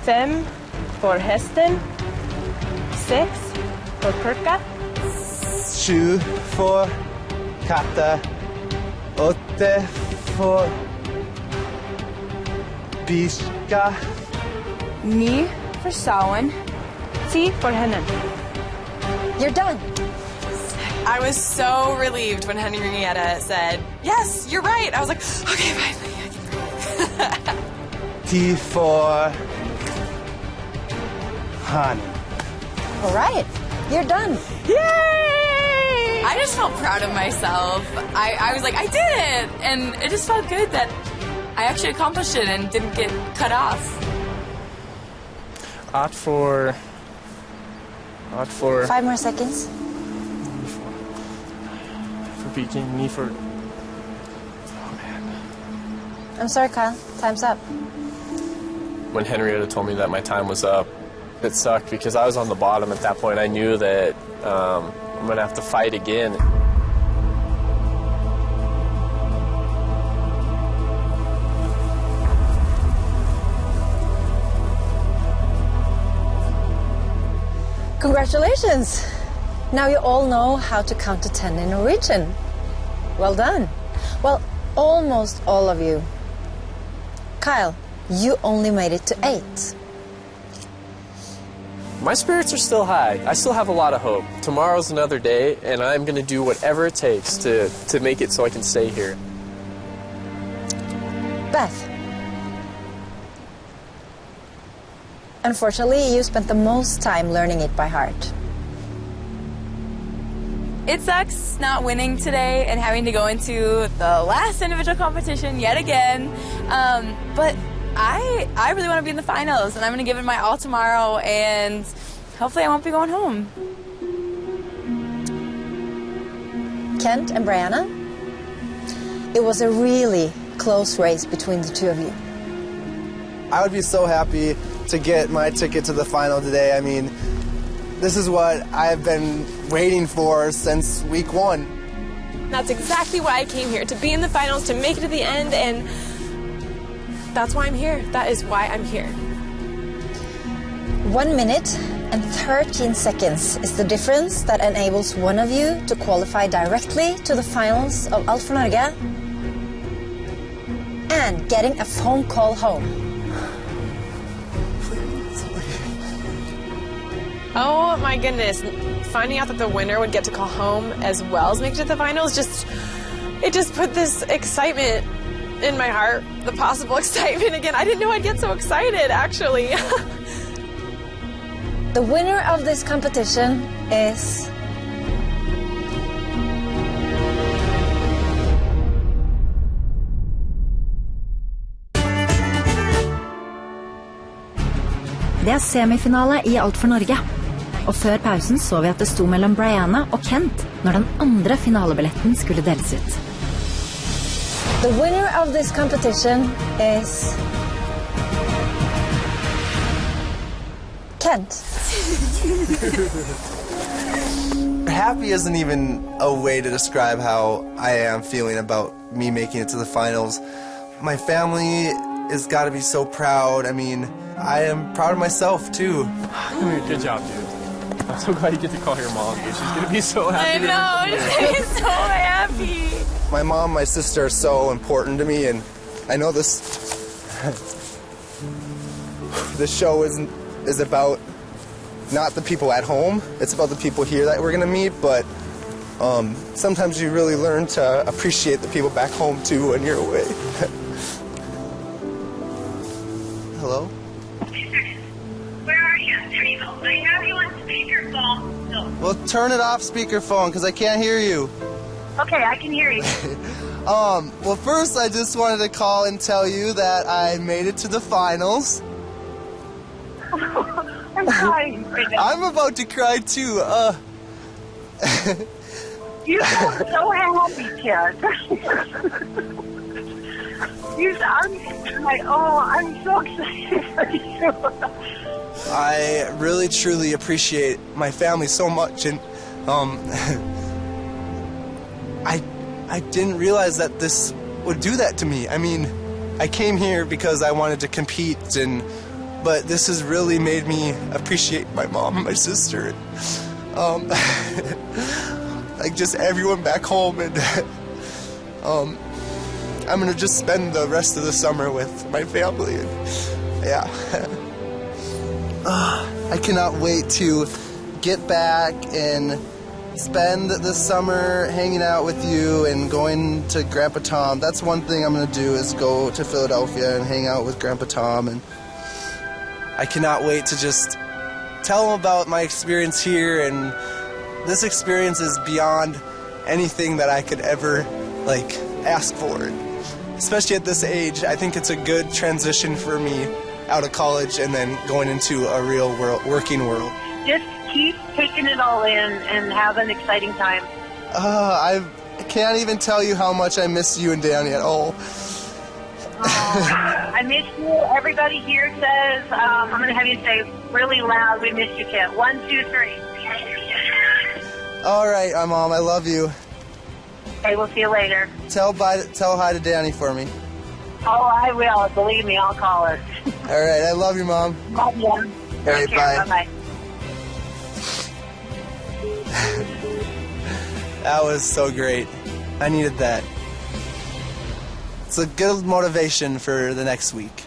S6: 5 for Heston, 6 for Purka,
S5: 7 for Katta, 8 for Biska.
S2: 9 for Samhain. 10 for henne.
S4: You're done.
S9: I was so relieved when Henrietta said, yes, you're right. I was like, okay, finally, I can breathe.
S5: 10 for Han.
S4: All right, you're done.
S2: Yay! I just felt proud of myself. I was like, I did it! And it just felt good that I actually accomplished it and didn't get cut off.
S7: 8 for
S4: 5 more seconds.
S7: for peeking, 9 for.
S4: I'm sorry, Kyle. Time's up.
S7: When Henrietta told me that my time was up, it sucked because I was on the bottom at that point. I knew that I'm gonna have to fight again.
S4: Congratulations! Now you all know how to count to 10 in Norwegian. Well done. Well, almost all of you. Kyle, you only made it to 8.
S7: My spirits are still high. I still have a lot of hope. Tomorrow's another day, and I'm going to do whatever it takes to make it so I can stay here.
S4: Beth. Unfortunately, you spent the most time learning it by heart.
S2: It sucks not winning today and having to go into the last individual competition yet again. But I really want to be in the finals, and I'm going to give it my all tomorrow, and hopefully I won't be going home.
S4: Kent and Brianna, it was a really close race between the two of you.
S5: I would be so happy to get my ticket to the final today. I mean, this is what I've been waiting for since week 1.
S10: That's exactly why I came here, to be in the finals, to make it to the end, and that's why I'm here. That is why I'm here.
S4: 1 minute and 13 seconds is the difference that enables one of you to qualify directly to the finals of Alt for Norge and getting a phone call home.
S10: Oh my goodness. Finding out that the winner would get to call home as well as make it to the finals, it just put this excitement in my heart, the possible excitement again. I didn't know I'd get so excited, actually.
S4: The winner of this competition is...
S1: Det er semifinale i Alt for Norge. Og før pausen så vi at det sto mellom Brianna og Kent når den andre finalebilletten skulle deles ut.
S4: The winner of this competition is... Kent.
S5: Happy isn't even a way to describe how I am feeling about me making it to the finals. My family has got to be so proud. I mean, I am proud of myself, too.
S7: Good job, dude. I'm so glad you get to call your mom, dude. She's going to be so happy.
S2: I know, she's so happy.
S5: My mom and my sister are so important to me, and I know this show is about not the people at home. It's about the people here that we're going to meet, but sometimes you really learn to appreciate the people back home, too, when you're away. Hello?
S11: Where are you? There you go. I have you on speakerphone. No.
S5: Well, turn it off speakerphone, because I can't hear you.
S11: Okay, I can hear you.
S5: Well, first I just wanted to call and tell you that I made it to the finals.
S11: I'm crying right now.
S5: I'm about to cry, too.
S11: You sound so happy, Chad. You sound like, oh, I'm so excited for you.
S5: I really, truly appreciate my family so much, and I didn't realize that this would do that to me. I mean, I came here because I wanted to compete, but this has really made me appreciate my mom and my sister, like just everyone back home, and I'm gonna just spend the rest of the summer with my family. Yeah. I cannot wait to get back and spend the summer hanging out with you and going to Grandpa Tom. That's one thing I'm gonna do, is go to Philadelphia and hang out with Grandpa Tom. And I cannot wait to just tell him about my experience here. And this experience is beyond anything that I could ever ask for. Especially at this age, I think it's a good transition for me out of college and then going into a real world, working world.
S11: Just keep taking it all in and have an exciting time.
S5: I can't even tell you how much I miss you and Danny at all.
S11: I miss you. Everybody here says, I'm going to have you say really loud, we miss you, Kit. 1, 2, 3.
S5: All right, Mom, I love you.
S11: Okay, we'll see you later.
S5: Tell hi to Danny for me.
S11: Oh, I will. Believe me, I'll call her.
S5: All right, I love you, Mom.
S11: Love you.
S5: All right, bye.
S11: Bye-bye.
S5: That was so great. I needed that. It's a good motivation for the next week.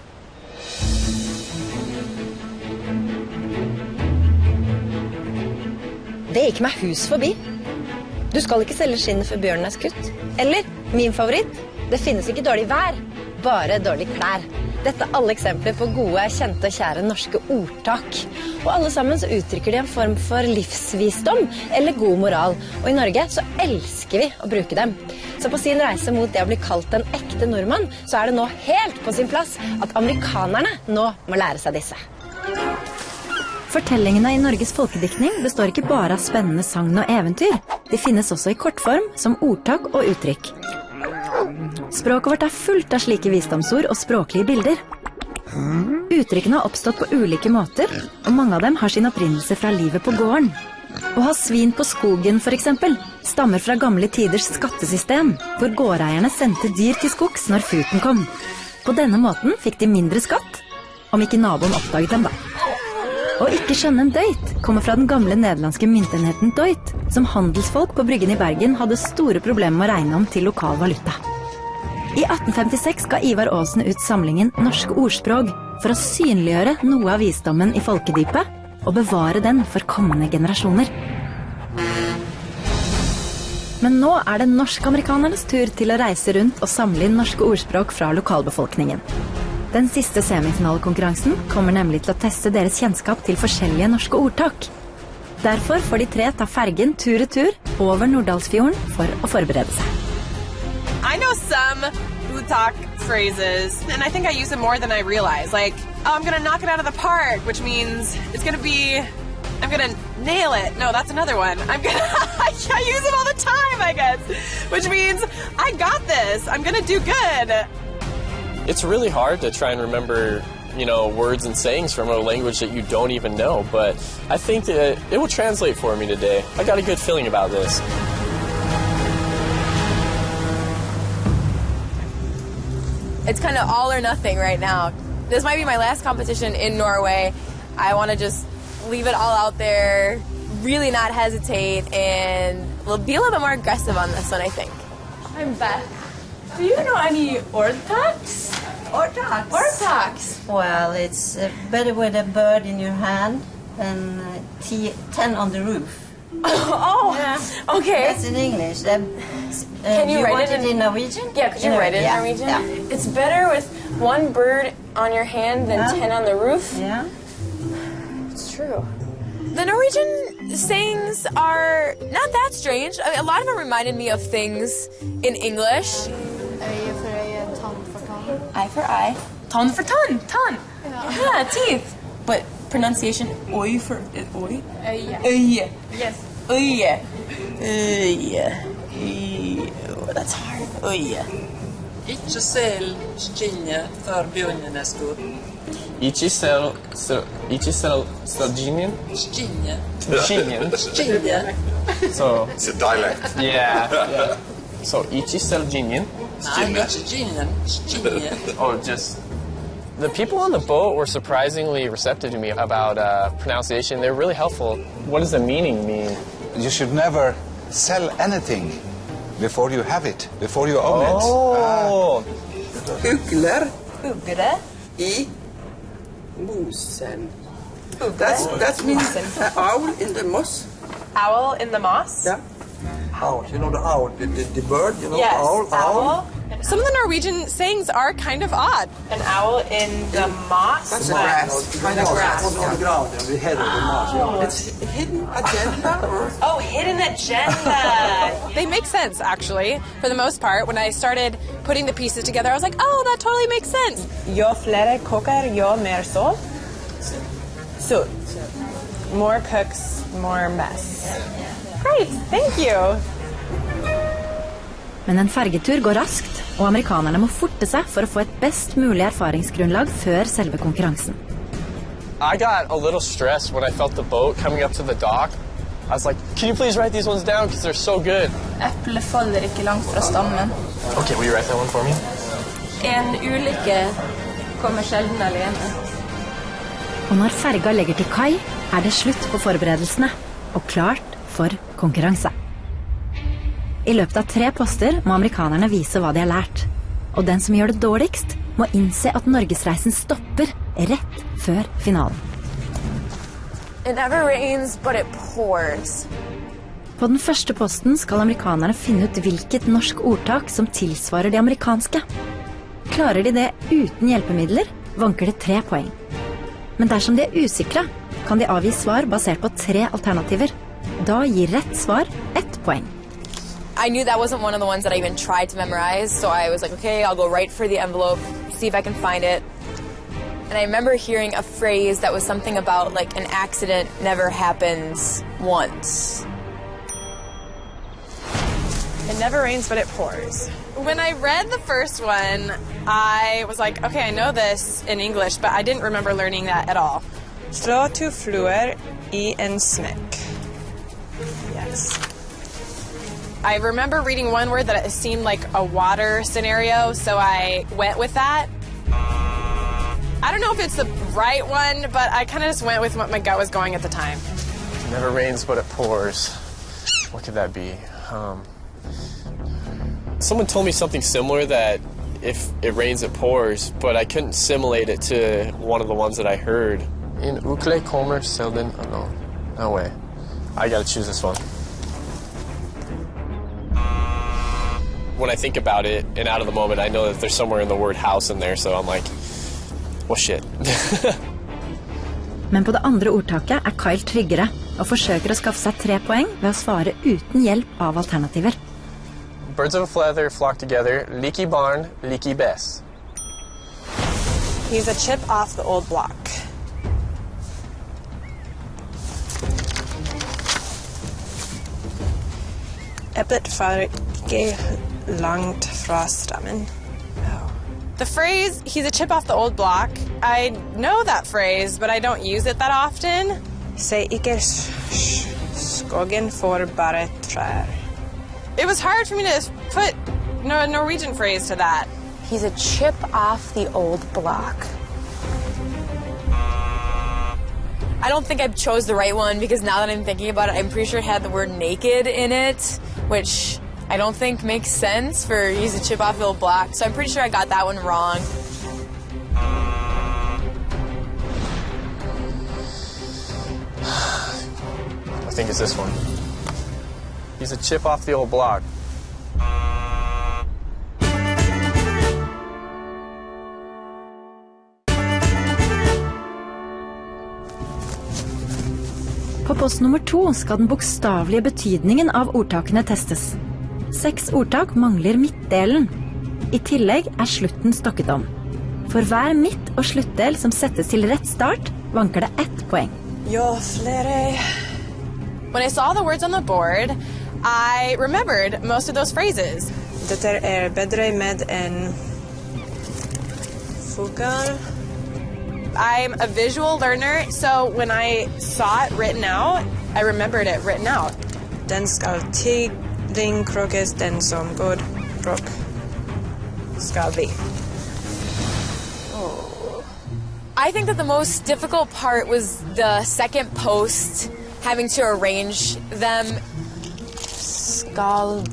S4: Det gikk meg hus forbi. Du skal ikke selge skinnet før bjørnen er skutt. Eller, min favoritt, det finnes ikke dårlig vær, bare dårlig klær. Dette er alle eksempler på gode, kjente og kjære norske ordtak. Og alle sammen så uttrykker de en form for livsvisdom eller god moral. Og i Norge så elsker vi å bruke dem. Så på sin reise mot det å bli kalt en ekte nordmann, så er det nå helt på sin plass at amerikanerne nå må lære seg disse.
S1: Fortellingene i Norges folkediktning består ikke bare av spennende sagn og eventyr. De finnes også i kortform som ordtak og uttrykk. Språket vårt er fullt av slike visdomsord og språklige bilder. Uttrykkene har oppstått på ulike måter, og mange av dem har sin opprinnelse fra livet på gården. Å ha svin på skogen, for eksempel, stammer fra gamle tiders skattesystem, hvor gårdeierne sendte dyr til skogs når futen kom. På denne måten fikk de mindre skatt, om ikke naboen oppdaget dem da. Å ikke skjønne en døyt kommer fra den gamle nederlandske myntenheten døyt, som handelsfolk på bryggen i Bergen hadde store problemer med å regne om til lokal valuta. I 1856 ga Ivar Aasen ut samlingen Norske ordspråk for å synliggjøre noe av visdommen i folkedypet og bevare den for kommende generasjoner. Men nå er det norsk-amerikanernes tur til å reise rundt og samle inn norske ordspråk fra lokalbefolkningen. Den siste semifinalekonkurransen kommer nemlig til å teste deres kjennskap til forskjellige norske ordtak. Derfor får de 3 ta fergen tur-retur over Norddalsfjorden for å forberede seg.
S9: I know some utak phrases, and I think I use them more than I realize. Like, oh, I'm gonna knock it out of the park, which means it's gonna be, I'm gonna nail it. No, that's another one. I use them all the time, I guess, which means I got this. I'm gonna do good.
S7: It's really hard to try and remember, words and sayings from a language that you don't even know, but I think that it will translate for me today. I got a good feeling about this.
S6: It's kind of all or nothing right now. This might be my last competition in Norway. I want to just leave it all out there, really not hesitate, and be a little bit more aggressive on this one, I think.
S12: I'm back. Do you know any ordtaks? Ordtaks.
S13: Well, it's better with a bird in your hand than 10 on the roof.
S6: Oh, yeah. Okay.
S13: That's in English.
S6: Can you write it
S13: in Norwegian?
S6: Yeah, could you write it in Norwegian?
S13: Yeah.
S6: It's better with 1 bird on your hand than 10 on the roof.
S13: Yeah.
S6: It's true. The Norwegian sayings are not that strange. I mean, a lot of them reminded me of things in English.
S10: Øye for øye, tann for tann.
S6: Eye for eye. Tann for tann. Tann. Yeah, teeth. But pronunciation, oi for oi.
S10: Øye. Yes.
S6: Øye. Øye. That's hard. Øye.
S14: Ikke selg skinnet før bjørnen er stor.
S7: Ikke selg skinnet?
S14: Skinnet.
S7: So
S15: It's a dialect.
S7: yeah. So ikke selg skinnet?
S14: Nei, ikke skinnet.
S7: Oh, just the people on the boat were surprisingly receptive to me about pronunciation. They were really helpful. What does the meaning mean?
S15: You should never sell anything before you have it, before you own it.
S7: Oh.
S14: Ugler
S10: Ugle.
S14: I mosen. That means owl in the moss.
S10: Owl in the moss?
S14: Yeah. Owl. You know the owl, the bird, you know,
S10: Yes,
S14: owl.
S10: Some of the Norwegian sayings are kind of odd. An owl in the moss?
S14: That's the grass. Kind of grass. On the ground, and the head of the moss. It's hidden agenda or?
S10: Oh, hidden agenda. They make sense, actually, for the most part. When I started putting the pieces together, I was like, oh, that totally makes sense. Jo flere koker, jo mer salt. Salt. More cooks, more mess. Great, thank you.
S1: Men en fergetur går raskt, og amerikanerne må forte seg for å få et best mulig erfaringsgrunnlag før selve konkurransen.
S7: I got a little stressed when I felt the boat coming up to the dock. I was like, can you please write these ones down because they're so good.
S16: Eplet faller ikke langt fra stammen.
S7: Okay, will you write that one for me?
S16: En ulykke kommer sjelden alene.
S1: Og når ferga legger til kai, det slutt på forberedelsene, og klart for konkurranse. I løpet av 3 poster må amerikanerne vise hva de har lært. Og den som gjør det dårligst, må innse at Norgesreisen stopper rett før finalen.
S6: It never rains, but it pours.
S1: På den første posten skal amerikanerne finne ut hvilket norsk ordtak som tilsvarer de amerikanske. Klarer de det uten hjelpemidler, vanker det 3 poeng. Men dersom de usikre, kan de avgi svar basert på 3 alternativer. Da gir rett svar 1 poeng.
S6: I knew that wasn't one of the ones that I even tried to memorize, so I was like, okay, I'll go right for the envelope, see if I can find it. And I remember hearing a phrase that was something about, like, an accident never happens once.
S10: It never rains, but it pours. When I read the first one, I was like, okay, I know this in English, but I didn't remember learning that at all. Slå 2 fluer I en smekk. Yes. I remember reading one word that it seemed like a water scenario, so I went with that. I don't know if it's the right one, but I kind of just went with what my gut was going at the time.
S7: It never rains, but it pours. What could that be? Someone told me something similar that if it rains, it pours, but I couldn't assimilate it to one of the ones that I heard. In ukle kommer selden alone. No way. I gotta choose this one. When I think about it, and out of the moment, I know that there's somewhere in the word house in there, so I'm like, well, shit.
S1: Men på det andre ordtaket Kyle tryggere, og forsøker å skaffe seg 3 poeng ved å svare uten hjelp av alternativer.
S7: Birds of a feather flock together, leaky barn, leaky bess.
S10: He's a chip off the old block. Eplet faller ikke langt fra stammen. The phrase, he's a chip off the old block, I know that phrase, but I don't use it that often. Se ikke skogen for bare trær. It was hard for me to put a Norwegian phrase to that.
S6: He's a chip off the old block. I don't think I chose the right one because now that I'm thinking about it, I'm pretty sure it had the word naked in it, which I don't think makes sense for he's a chip off the old block. So I'm pretty sure I got that one wrong.
S7: I think it's this one. He's a chip off the old block.
S1: På post nummer 2 skal den bokstavelige betydningen av ordtakene testes. 6 ordtak mangler midtdelen. I tillegg slutten stokket om. For hver midt- og sluttdel som settes til rett start, vanker det 1 poeng.
S10: Jo flere. When I saw the words on the board, I remembered most of those phrases. Dette bedre med en fugl. I'm a visual learner, so when I saw it written out, I remembered it written out. Den skal ringkrokkes, den som god krokk skal vi.
S6: I think that the most difficult part was the second post, having to arrange them. Skal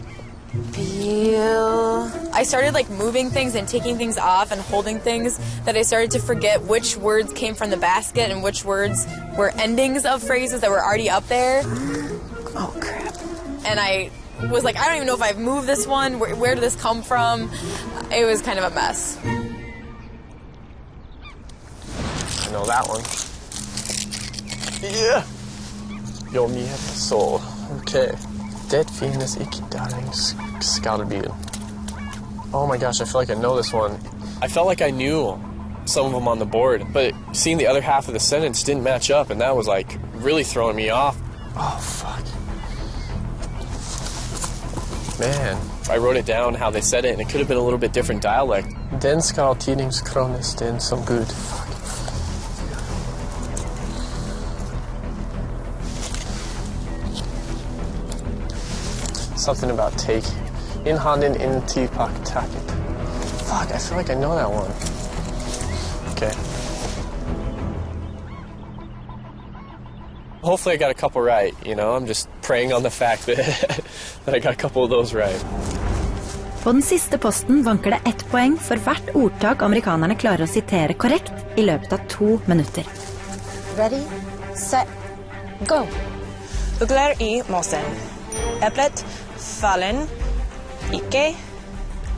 S6: I started like moving things and taking things off and holding things that I started to forget which words came from the basket and which words were endings of phrases that were already up there. Oh crap. And I was like, I don't even know if I've moved this one. Where did this come from? It was kind of a mess.
S7: I know that one. Yeah. Jo mer så. Okay. Det finnes ikke darlingsskallbil. Oh my gosh, I feel like I know this one. I felt like I knew some of them on the board, but seeing the other half of the sentence didn't match up, and that was like really throwing me off. Oh, fuck. Man, I wrote it down how they said it, and it could have been a little bit different dialect. Den skal tidningskrones den som Gud. Something about take. In handen in tipak tacket. Fuck, I feel like I know that one. Okay. Hopefully I got a couple right, you know? I'm just praying on the fact that, that I got a couple of those right.
S1: På den siste posten vanker det 1 poeng for hvert ordtak amerikanerne klarer å sitere korrekt I løpet av 2 minutter.
S4: Ready, set, go.
S10: Ugler I mosen. Eplet fallen ikke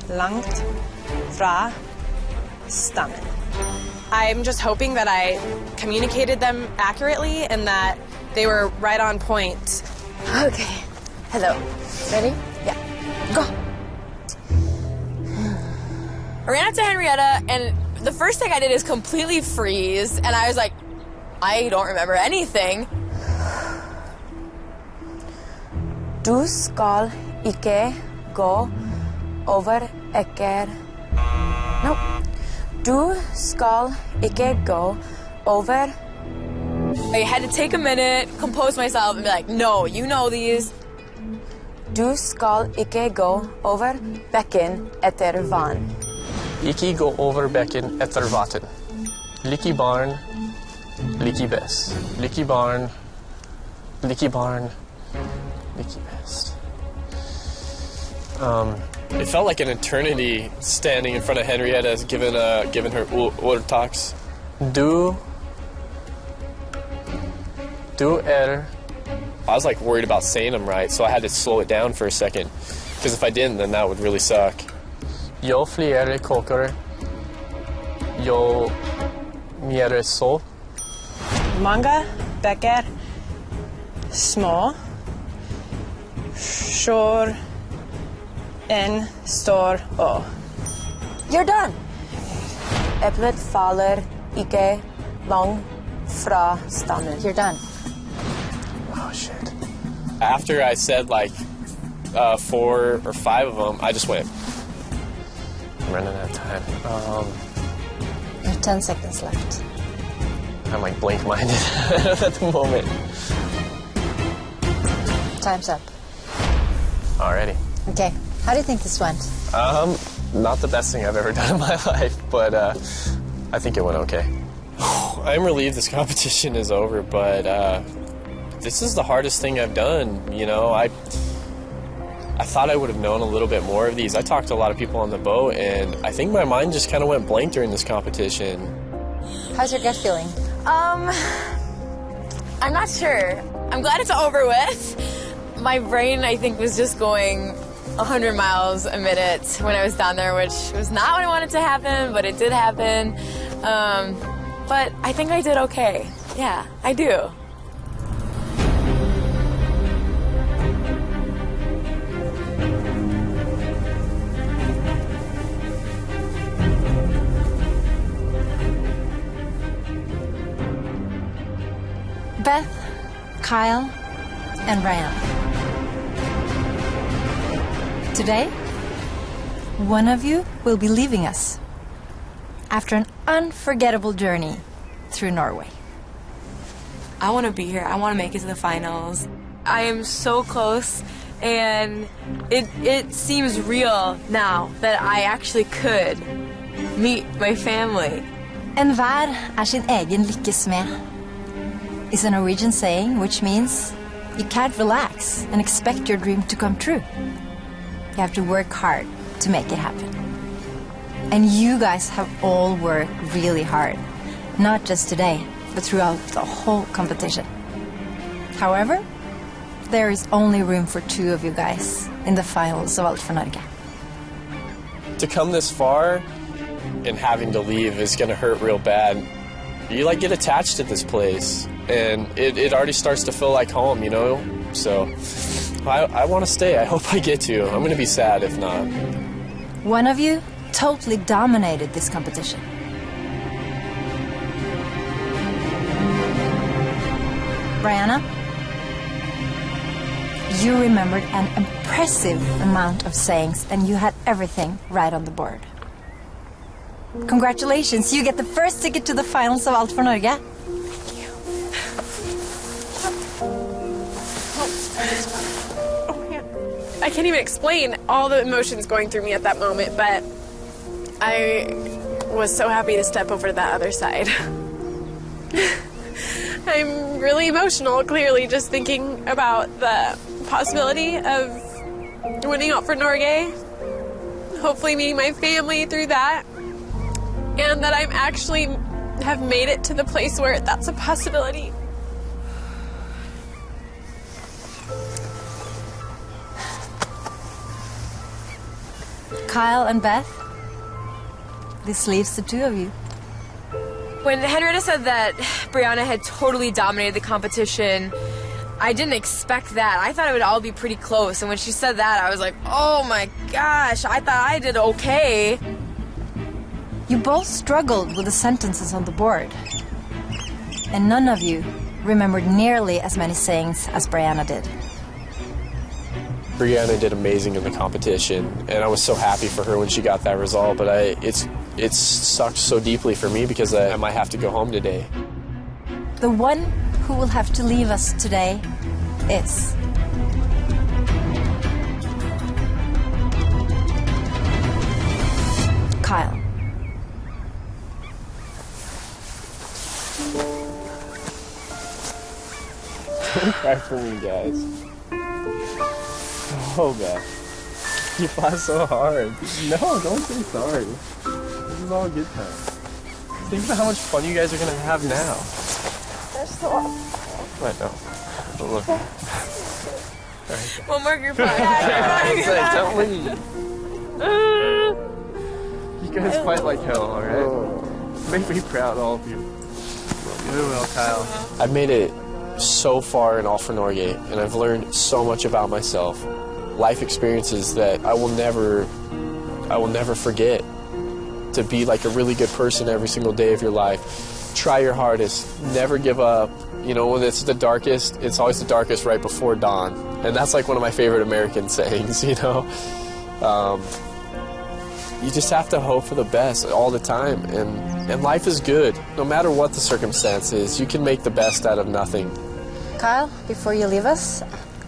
S10: langt fra stammen. I'm just hoping that I communicated them accurately and that they were right on point.
S4: Okay, hello. Ready? Yeah, go.
S6: I ran up to Henrietta, and the first thing I did is completely freeze, and I was like, I don't remember anything.
S17: Du skal ikke gå over ekker. No. Du skal ikke gå over.
S6: I had to take a minute, compose myself, and be like, no, you know these.
S17: Du skal ikke gå over bekken etter vann.
S7: Ikke gå over bekken etter vatten. Like barn, like best. Like barn, like barn, like best. It felt like an eternity standing in front of Henrietta, given her ordtags. Du I was like worried about saying them right, so I had to slow it down for a second. Because if I didn't, then that would really suck. Jo flere koker, jo mer så.
S10: Mange bekker små slår en stor å.
S4: You're done.
S17: Eplet faller ikke langt fra stammen.
S4: You're done.
S7: Oh, shit. After I said like 4 or 5 of them, I just went. I'm running out of time.
S4: You have 10 seconds left.
S7: I'm like blank-minded at the moment.
S4: Time's up.
S7: Alrighty.
S4: Okay, how do you think this went?
S7: Not the best thing I've ever done in my life, but I think it went okay. I'm relieved this competition is over, but this is the hardest thing I've done. You know, I thought I would have known a little bit more of these. I talked to a lot of people on the boat, and I think my mind just kind of went blank during this competition.
S4: How's your gut feeling?
S6: I'm not sure. I'm glad it's over with. My brain, I think, was just going 100 miles a minute when I was down there, which was not what I wanted to happen, but it did happen. But I think I did okay. Yeah, I do.
S4: Beth, Kyle, and Ryan. Today, one of you will be leaving us after an unforgettable journey through Norway.
S6: I want to be here. I want to make it to the finals. I am so close, and it seems real now that I actually could meet my family.
S4: Enhver sin egen lykkes smed is a Norwegian saying which means you can't relax and expect your dream to come true. You have to work hard to make it happen. And you guys have all worked really hard. Not just today, but throughout the whole competition. However, there is only room for 2 of you guys in the finals of Alt for Norge.
S7: To come this far and having to leave is going to hurt real bad. You like get attached to this place, and it already starts to feel like home, you know? So I want to stay. I hope I get to. I'm going to be sad if not.
S4: One of you totally dominated this competition. Brianna, you remembered an impressive amount of sayings and you had everything right on the board. Congratulations, you get the first ticket to the finals of Alt for Norge.
S10: I can't even explain all the emotions going through me at that moment, but I was so happy to step over to that other side. I'm really emotional, clearly, just thinking about the possibility of winning Alt for Norge, hopefully meeting my family through that, and that I'm actually have made it to the place where that's a possibility.
S4: Kyle and Beth, this leaves the 2 of you.
S2: When Henrietta said that Brianna had totally dominated the competition, I didn't expect that. I thought it would all be pretty close. And when she said that, I was like, oh my gosh, I thought I did okay.
S4: You both struggled with the sentences on the board. And none of you remembered nearly as many sayings as Brianna did.
S7: Brianna did amazing in the competition, and I was so happy for her when she got that result, but it sucked so deeply for me because I might have to go home today.
S4: The one who will have to leave us today is... Kyle.
S7: Don't cry for me, guys. Oh, Beth. You fought so hard. No, don't say sorry. This is all good time. Think about how much fun you guys are going to have now.
S10: There's so much.
S7: I know. But look.
S2: One more group
S7: Don't leave. You guys fight like hell, alright? Make me proud, all of you. You do well, Kyle. I've made it so far in Alt for Norge, and I've learned so much about myself. Life experiences that I will never forget. To be like a really good person every single day of your life. Try your hardest. Never give up. You know, when it's the darkest, it's always the darkest right before dawn. And that's like one of my favorite American sayings, you know. You just have to hope for the best all the time. And life is good. No matter what the circumstance is, you can make the best out of nothing.
S4: Kyle, before you leave us,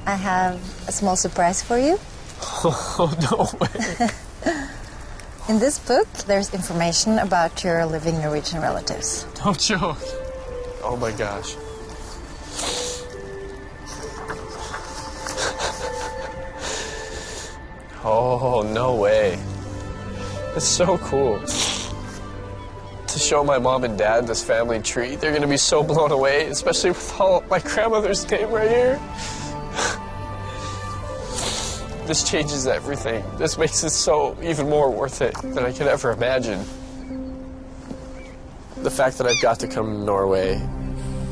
S4: I have a small surprise for you.
S7: Oh, no way.
S4: In this book, there's information about your living Norwegian relatives.
S7: Don't joke. Oh my gosh. Oh, no way. It's so cool. To show my mom and dad this family tree, they're gonna be so blown away, especially with all my grandmother's name right here. This changes everything. This makes it so even more worth it than I could ever imagine. The fact that I've got to come to Norway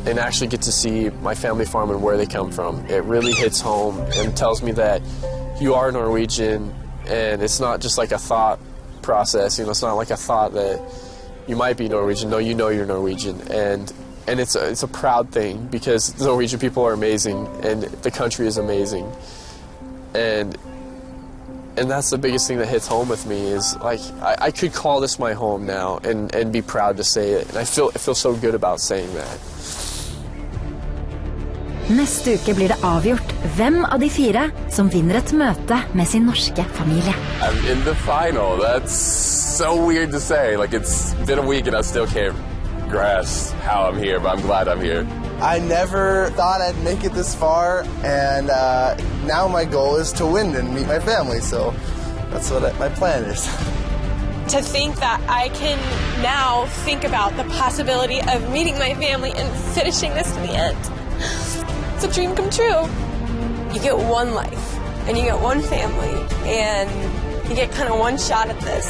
S7: and actually get to see my family farm and where they come from, it really hits home and tells me that you are Norwegian, and it's not just like a thought process. You know, it's not like a thought that you might be Norwegian. No, you know you're Norwegian, and it's a proud thing because the Norwegian people are amazing and the country is amazing. And that's the biggest thing that hits home with me is like I could call this my home now and be proud to say it. And I feel so good about saying that.
S1: Neste uke blir det avgjort hvem av de 4 som vinner et møte med sin norske familie.
S3: I'm in the final. That's so weird to say. Like, it's been a week and I still can't grasp how I'm here, but I'm glad I'm here.
S5: I never thought I'd make it this far, and now my goal is to win and meet my family, so that's what my plan is.
S10: To think that I can now think about the possibility of meeting my family and finishing this to the end. It's a dream come true. You get one life, and you get one family, and you get kind of one shot at this.